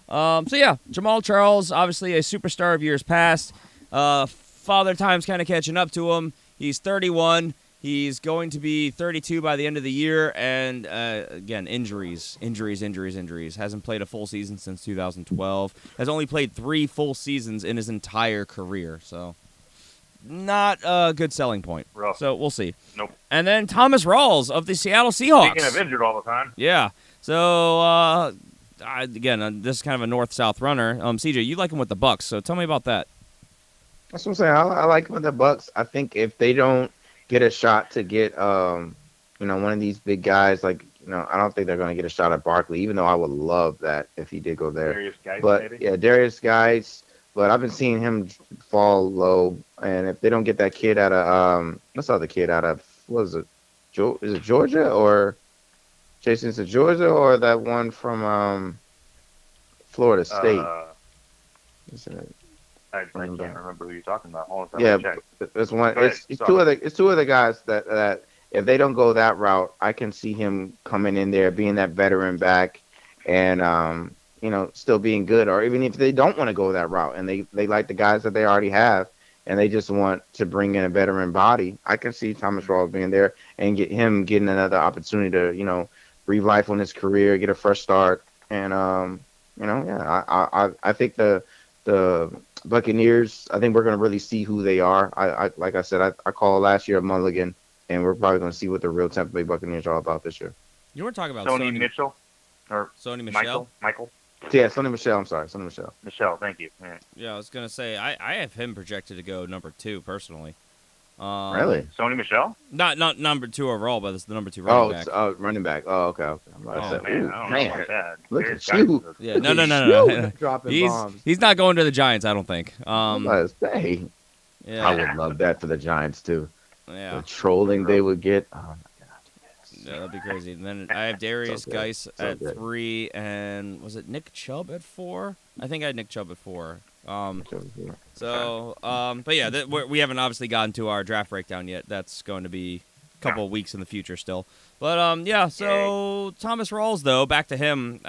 So yeah, Jamal Charles, obviously a superstar of years past. Father time's kind of catching up to him. He's 31. He's going to be 32 by the end of the year, and again, injuries. Hasn't played a full season since 2012. Has only played 3 full seasons in his entire career, so not a good selling point. Rough. So we'll see. Nope. And then Thomas Rawls of the Seattle Seahawks. Speaking of injured all the time. Yeah. So again, this is kind of a north-south runner. CJ, you like him with the Bucks, so tell me about that. That's what I'm saying. I like him with the Bucks. I think if they don't get a shot to get one of these big guys, like, I don't think they're going to get a shot at Barkley, even though I would love that if he did go there. Darius Geis, but maybe? yeah, Darius Geis. But I've been seeing him fall low, and if they don't get that kid out of what's the other kid out of, what is it? Is it Georgia or Jason? Is it Georgia or that one from Florida State? I can't remember who you're talking about. Hold on, yeah, check. it's one. Go ahead, It's two other guys that if they don't go that route, I can see him coming in there, being that veteran back, and still being good. Or even if they don't want to go that route and they like the guys that they already have, and they just want to bring in a veteran body, I can see Thomas Rawls being there and getting another opportunity to breathe life on his career, get a fresh start, and I think the Buccaneers, I think we're going to really see who they are. Like I said, I called last year a mulligan, and we're probably going to see what the real Tampa Bay Buccaneers are all about this year. You were talking about Sony Mitchell? Or Sony Michel? Michael? Yeah, Sony Michel. I'm sorry, Sony Michel. Michelle, thank you. Yeah, I was going to say, I have him projected to go number 2, personally. Really? Sony Michel? Not number 2 overall, but it's the number 2 running back. Running back. Oh, okay. I'm about to say, man, I don't know about that. Look Darius at Geis you. is a- Yeah, no. Dropping bombs. He's not going to the Giants, I don't think. I'm about to say. Yeah. I would love that for the Giants too. Yeah. The trolling they would get. Oh my god. Yeah, that'd be crazy. And then I have Darius Geis at 3, and was it Nick Chubb at 4? I think I had Nick Chubb at 4. But yeah, we haven't obviously gotten to our draft breakdown yet. That's going to be a couple of weeks in the future still. But yeah, so Thomas Rawls, though, back to him.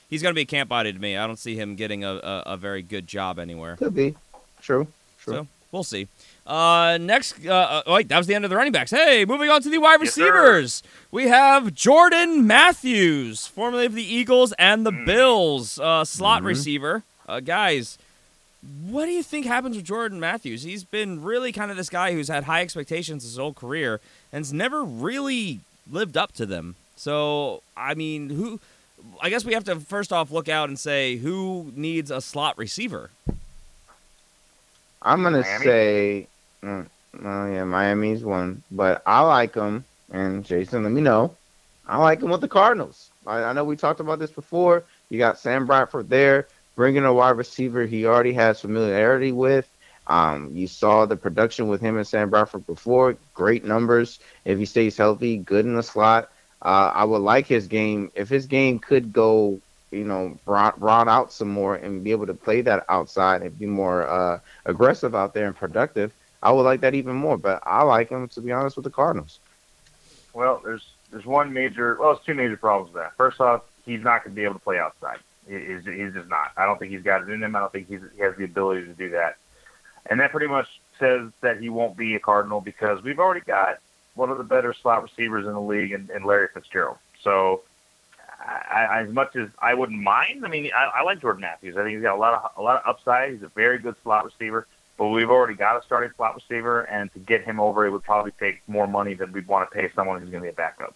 He's going to be a camp body to me. I don't see him getting a very good job anywhere. Could be. True. So we'll see. Next, wait, that was the end of the running backs. Hey, moving on to the wide receivers. We have Jordan Matthews, formerly of the Eagles and the Bills, slot receiver. Guys, what do you think happens with Jordan Matthews? He's been really kind of this guy who's had high expectations his whole career and's never really lived up to them. So, I mean, I guess we have to first off look out and say who needs a slot receiver. I'm going to say, Miami's one, but I like him, and Jason, let me know. I like him with the Cardinals. I know we talked about this before. You got Sam Bradford there, bringing a wide receiver he already has familiarity with. You saw the production with him and Sam Bradford before. Great numbers. If he stays healthy, good in the slot. I would like his game. If his game could go brought out some more and be able to play that outside and be more aggressive out there and productive, I would like that even more. But I like him, to be honest, with the Cardinals. Well, there's two major problems with that. First off, he's not going to be able to play outside. He's just not. I don't think he's got it in him. I don't think he has the ability to do that. And that pretty much says that he won't be a Cardinal because we've already got one of the better slot receivers in the league in Larry Fitzgerald. So as much as I wouldn't mind, I mean, I like Jordan Matthews. I think he's got a lot of upside. He's a very good slot receiver. But we've already got a starting slot receiver, and to get him over, it would probably take more money than we'd want to pay someone who's going to be a backup.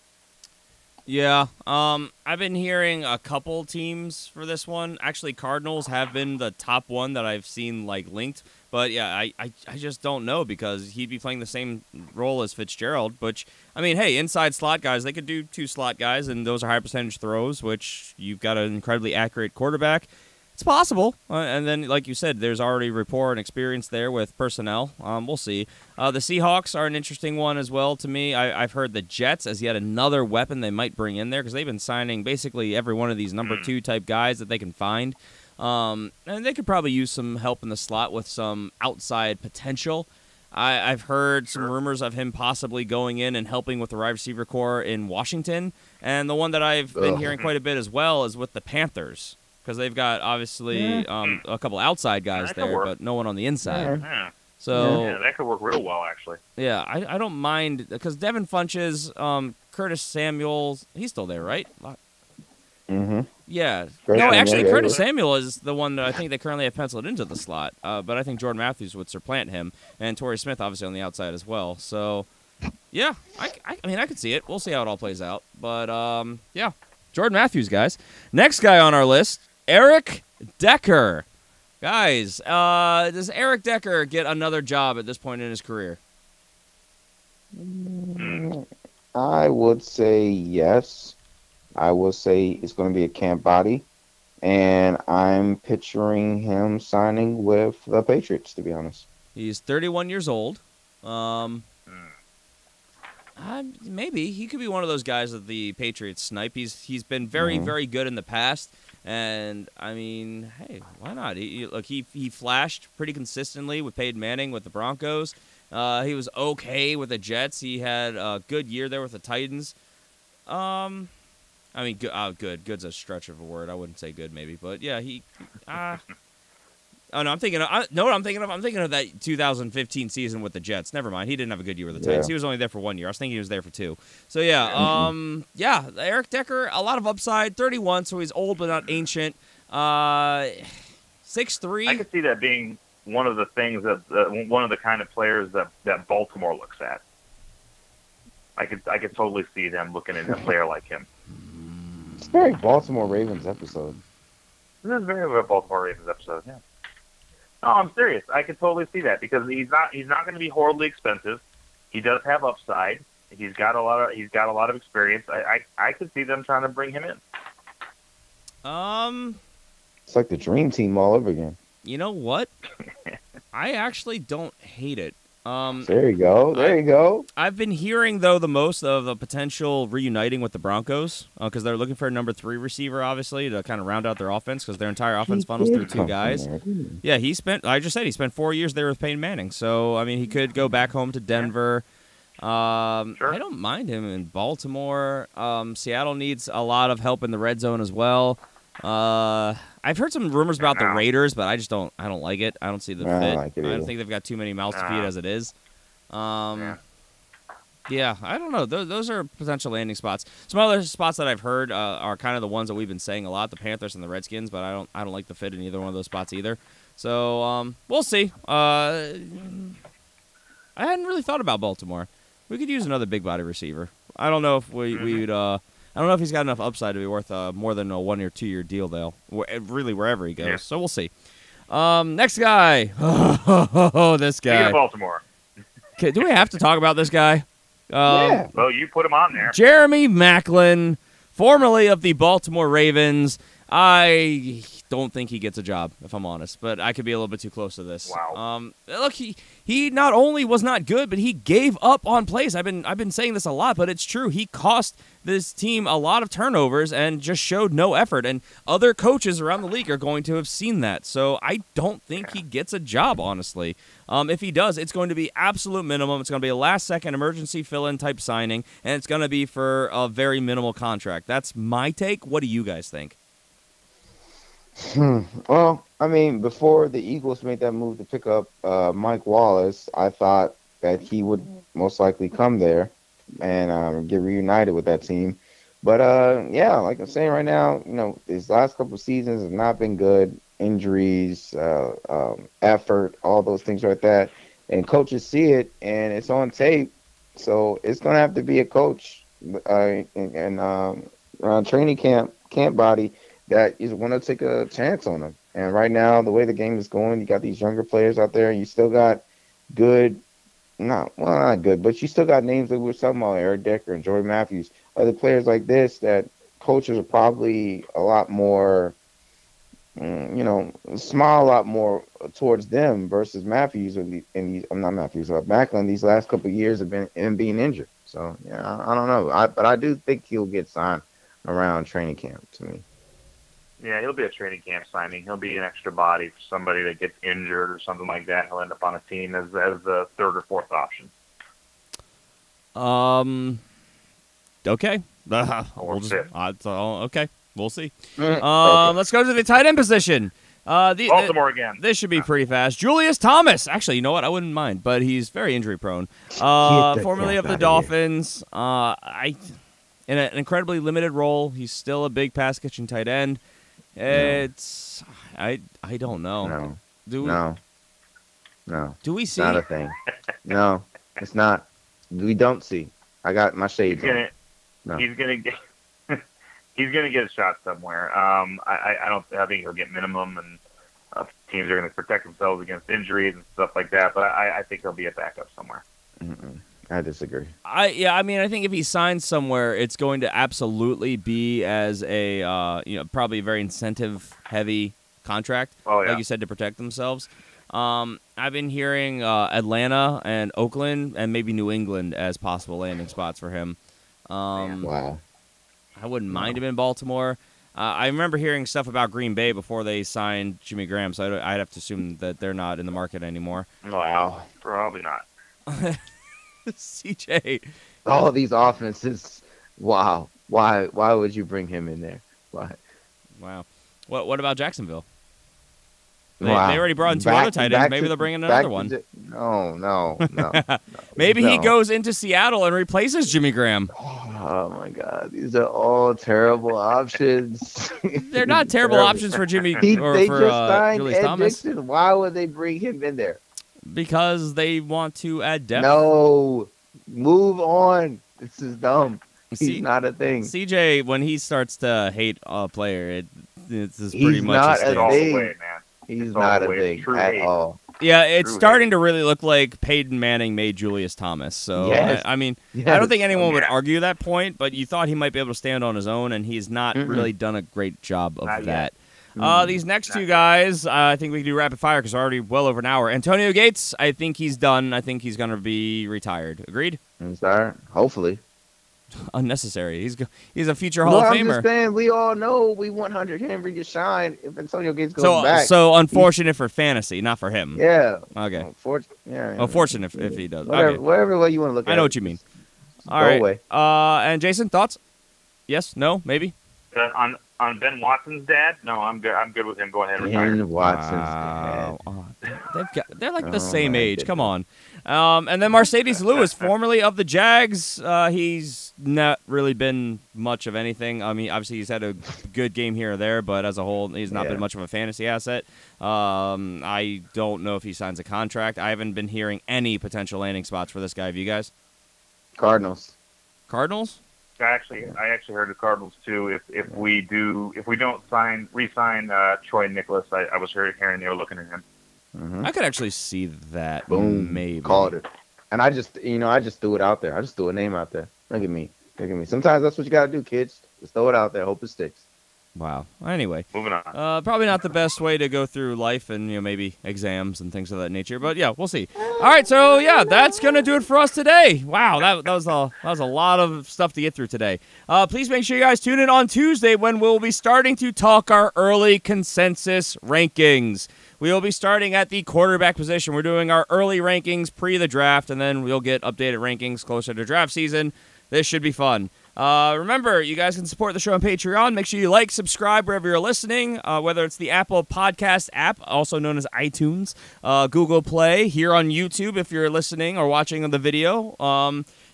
Yeah, I've been hearing a couple teams for this one. Actually, Cardinals have been the top one that I've seen linked. But yeah, I just don't know because he'd be playing the same role as Fitzgerald. Which I mean, hey, inside slot guys, they could do 2 slot guys, and those are high percentage throws. Which you've got an incredibly accurate quarterback. It's possible. And then, like you said, there's already rapport and experience there with personnel. We'll see. The Seahawks are an interesting one as well to me. I've heard the Jets as yet another weapon they might bring in there because they've been signing basically every one of these number 2 type guys that they can find. And they could probably use some help in the slot with some outside potential. I've heard some rumors of him possibly going in and helping with the wide receiver core in Washington. And the one that I've been hearing quite a bit as well is with the Panthers. Because they've got, obviously, a couple outside guys there, but no one on the inside. Yeah. So that could work real well, actually. Yeah, I don't mind. Because Devin Funches, Curtis Samuel, he's still there, right? Mm-hmm. Yeah. Curtis Curtis Samuel is the one that I think they currently have penciled into the slot. But I think Jordan Matthews would supplant him. And Torrey Smith, obviously, on the outside as well. So, yeah, I mean, I could see it. We'll see how it all plays out. But, yeah, Jordan Matthews, guys. Next guy on our list. Eric Decker. Guys, does Eric Decker get another job at this point in his career? I would say yes. I will say it's going to be a camp body. And I'm picturing him signing with the Patriots, to be honest. He's 31 years old. Maybe. He could be one of those guys that the Patriots snipe. He's been very, very good in the past. And, I mean, hey, why not? He flashed pretty consistently with Peyton Manning with the Broncos. He was okay with the Jets. He had a good year there with the Titans. I mean, good. Good's a stretch of a word. I wouldn't say good, maybe. But, yeah, oh, no, I'm thinking of that 2015 season with the Jets. Never mind. He didn't have a good year with the Titans. He was only there for 1 year. I was thinking he was there for 2. So, yeah. Yeah, Eric Decker, a lot of upside. 31, so he's old but not ancient. 6'3". I could see that being one of the things that one of the kind of players that Baltimore looks at. I could totally see them looking at a player like him. It's very Baltimore Ravens episode. This is very a Baltimore Ravens episode, yeah. No, I'm serious. I could totally see that because he's not going to be horribly expensive. He does have upside. He's got a lot of experience. I could see them trying to bring him in. It's like the dream team all over again. You know what? I actually don't hate it. There you go. I've been hearing, though, the most of the potential reuniting with the Broncos because they're looking for a number 3 receiver, obviously, to kind of round out their offense because their entire offense funnels through 2 guys. Yeah, he spent 4 years there with Peyton Manning. So, I mean, he could go back home to Denver. Sure. I don't mind him in Baltimore. Seattle needs a lot of help in the red zone as well. I've heard some rumors about the Raiders, but I don't like it. I don't see the fit. I don't think they've got too many mouths to feed as it is. Yeah, I don't know. Those are potential landing spots. Some other spots that I've heard are kind of the ones that we've been saying a lot, the Panthers and the Redskins, but I don't like the fit in either one of those spots either. So we'll see. I hadn't really thought about Baltimore. We could use another big body receiver. I don't know if we'd. I don't know if he's got enough upside to be worth more than a 1 or 2 year deal, though. Really, wherever he goes. Yeah. So we'll see. Next guy. This guy. Speaking of Baltimore. Okay, do we have to talk about this guy? Yeah. Well, you put him on there. Jeremy Maclin, formerly of the Baltimore Ravens. I don't think he gets a job, if I'm honest, but I could be a little bit too close to this. Wow. Look, he not only was not good, but he gave up on plays. I've been saying this a lot, but it's true. He cost this team a lot of turnovers and just showed no effort, and other coaches around the league are going to have seen that. So I don't think he gets a job, honestly. If he does, it's going to be absolute minimum. It's going to be a last-second emergency fill-in type signing, and it's going to be for a very minimal contract. That's my take. What do you guys think? Well, I mean, before the Eagles made that move to pick up Mike Wallace, I thought that he would most likely come there and get reunited with that team. But yeah, like I'm saying right now, these last couple of seasons have not been good. Injuries, effort, all those things like that, and coaches see it, and it's on tape. So it's gonna have to be a coach and training camp body that is want to take a chance on him. And right now, the way the game is going, you got these younger players out there. You still got good, not good, but you still got names that we were talking about, Eric Decker and Jordan Matthews. Other players like this that coaches are probably a lot more, smile a lot more towards them versus Matthews I'm not Matthews, Macklin. These last couple of years have been being injured. So yeah, I don't know. But I do think he'll get signed around training camp to me. Yeah, he'll be a training camp signing. He'll be an extra body for somebody that gets injured or something like that. He'll end up on a team as the third or fourth option. Okay. Okay. We'll see. Okay. Let's go to the tight end position. Baltimore again. This should be pretty fast. Julius Thomas. Actually, you know what? I wouldn't mind, but he's very injury prone. Formerly of the Dolphins. In an incredibly limited role. He's still a big pass catching tight end. It's I don't know. No. Do we see? Not a thing. No, it's not. We don't see. I got my shades on. No. He's gonna get a shot somewhere. I think he'll get minimum, and teams are gonna protect themselves against injuries and stuff like that. But I think he'll be a backup somewhere. Mm-mm. I disagree. I mean, I think if he signs somewhere, it's going to absolutely be as a probably a very incentive-heavy contract, like you said, to protect themselves. I've been hearing Atlanta and Oakland and maybe New England as possible landing spots for him. Wow. I wouldn't mind him in Baltimore. I remember hearing stuff about Green Bay before they signed Jimmy Graham, so I'd have to assume that they're not in the market anymore. Wow, probably not. CJ. All of these offenses, wow. Why would you bring him in there? Why? Wow. What about Jacksonville? They Wow. already brought in two other tight ends. Maybe they'll bring in another one. No. Maybe he goes into Seattle and replaces Jimmy Graham. Oh, my God. These are all terrible options. They're not terrible options for Jimmy They just signed Julius Ed Thomas. Dixon. Why would they bring him in there? Because they want to add depth. No. Move on. This is dumb. He's not a thing. CJ, when he starts to hate a player, it's pretty He's much not a a thing. thing. He's not a thing at all. Yeah, it's starting to really look like Peyton Manning made Julius Thomas. So, yes. I don't think anyone would argue that point, but you thought he might be able to stand on his own, and he's not really done a great job of that. These next two guys, I think we can do rapid fire because we're already well over an hour. Antonio Gates, I think he's done. I think he's going to be retired. Agreed? Hopefully. Unnecessary. He's a future Hall of Famer. I'm just saying, we all know we want Hunter Henry to shine if Antonio Gates goes back. So unfortunate for fantasy, not for him. Yeah. Okay. Unfortunate if he does. Whatever way you want to look at it. I know what you mean. All right. Away. And Jason, thoughts? Yes? No? Maybe? On Ben Watson's dad? No, I'm good. I'm good with him going ahead and retiring. Ben Watson's dad. They're like the same age. Come on. And then Mercedes Lewis, formerly of the Jags. He's not really been much of anything. I mean, obviously he's had a good game here or there, but as a whole, he's not been much of a fantasy asset. I don't know if he signs a contract. I haven't been hearing any potential landing spots for this guy. Have you guys? Cardinals? I actually heard the Cardinals too. If we don't re-sign Troy Nicholas, I was hearing they were looking at him. Mm-hmm. I could actually see that. Boom. Maybe. Called it. And I just threw it out there. I just threw a name out there. Look at me. Sometimes that's what you got to do, kids. Just throw it out there. Hope it sticks. Wow. Anyway. Moving on. Probably not the best way to go through life and, maybe exams and things of that nature. But, yeah, we'll see. All right, so, yeah, that's going to do it for us today. Wow, that was a lot of stuff to get through today. Please make sure you guys tune in on Tuesday when we'll be starting to talk our early consensus rankings. We will be starting at the quarterback position. We're doing our early rankings pre the draft, and then we'll get updated rankings closer to draft season. This should be fun. Remember, you guys can support the show on Patreon. Make sure you like, subscribe wherever you're listening, whether it's the Apple Podcast app, also known as iTunes, Google Play, here on YouTube if you're listening or watching on the video.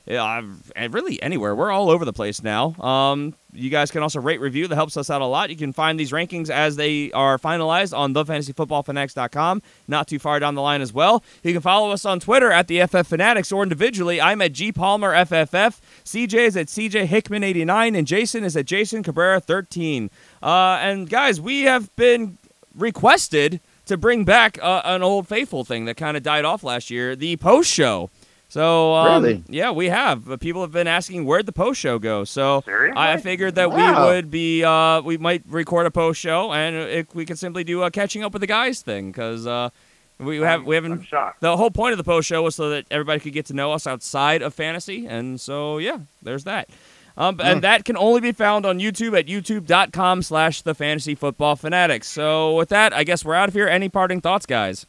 And really anywhere. We're all over the place now. You guys can also rate, review. That helps us out a lot. You can find these rankings as they are finalized on thefantasyfootballfanatics.com. Not too far down the line as well. You can follow us on Twitter at the FF Fanatics, or individually, I'm at GPalmerFFF. CJ is at CJ Hickman89, and Jason is at Jason Cabrera13. And guys, we have been requested to bring back an old faithful thing that kind of died off last year, the post show. So, Really? Yeah, we have. People have been asking where'd the post show go. So Seriously? I figured that Wow. we would be, we might record a post show, and we could simply do a catching up with the guys thing, because we haven't. I'm shocked. The whole point of the post show was so that everybody could get to know us outside of fantasy, and so yeah, there's that. And that can only be found on YouTube at youtube.com/thefantasyfootballfanatics. So with that, I guess we're out of here. Any parting thoughts, guys?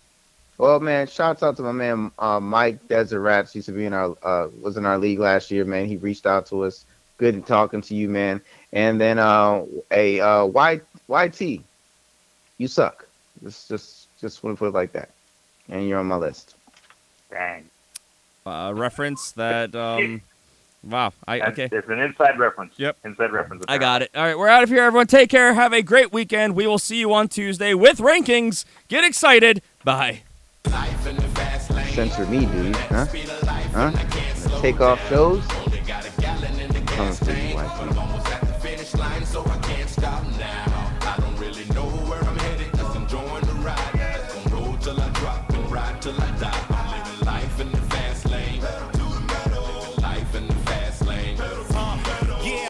Well, man, shouts out to my man Mike Desert used to be in our was in our league last year, man. He reached out to us. Good talking to you, man. And then YT, you suck. Just want to put it like that. And you're on my list. Dang. Reference that. Wow. Okay. It's an inside reference. Yep. Inside reference. I got it. All right, we're out of here, everyone. Take care. Have a great weekend. We will see you on Tuesday with rankings. Get excited. Bye. Censor me, dude. Huh? Take off shows? Coming for you, YT. Till I drop and ride till I die. I'm living life in the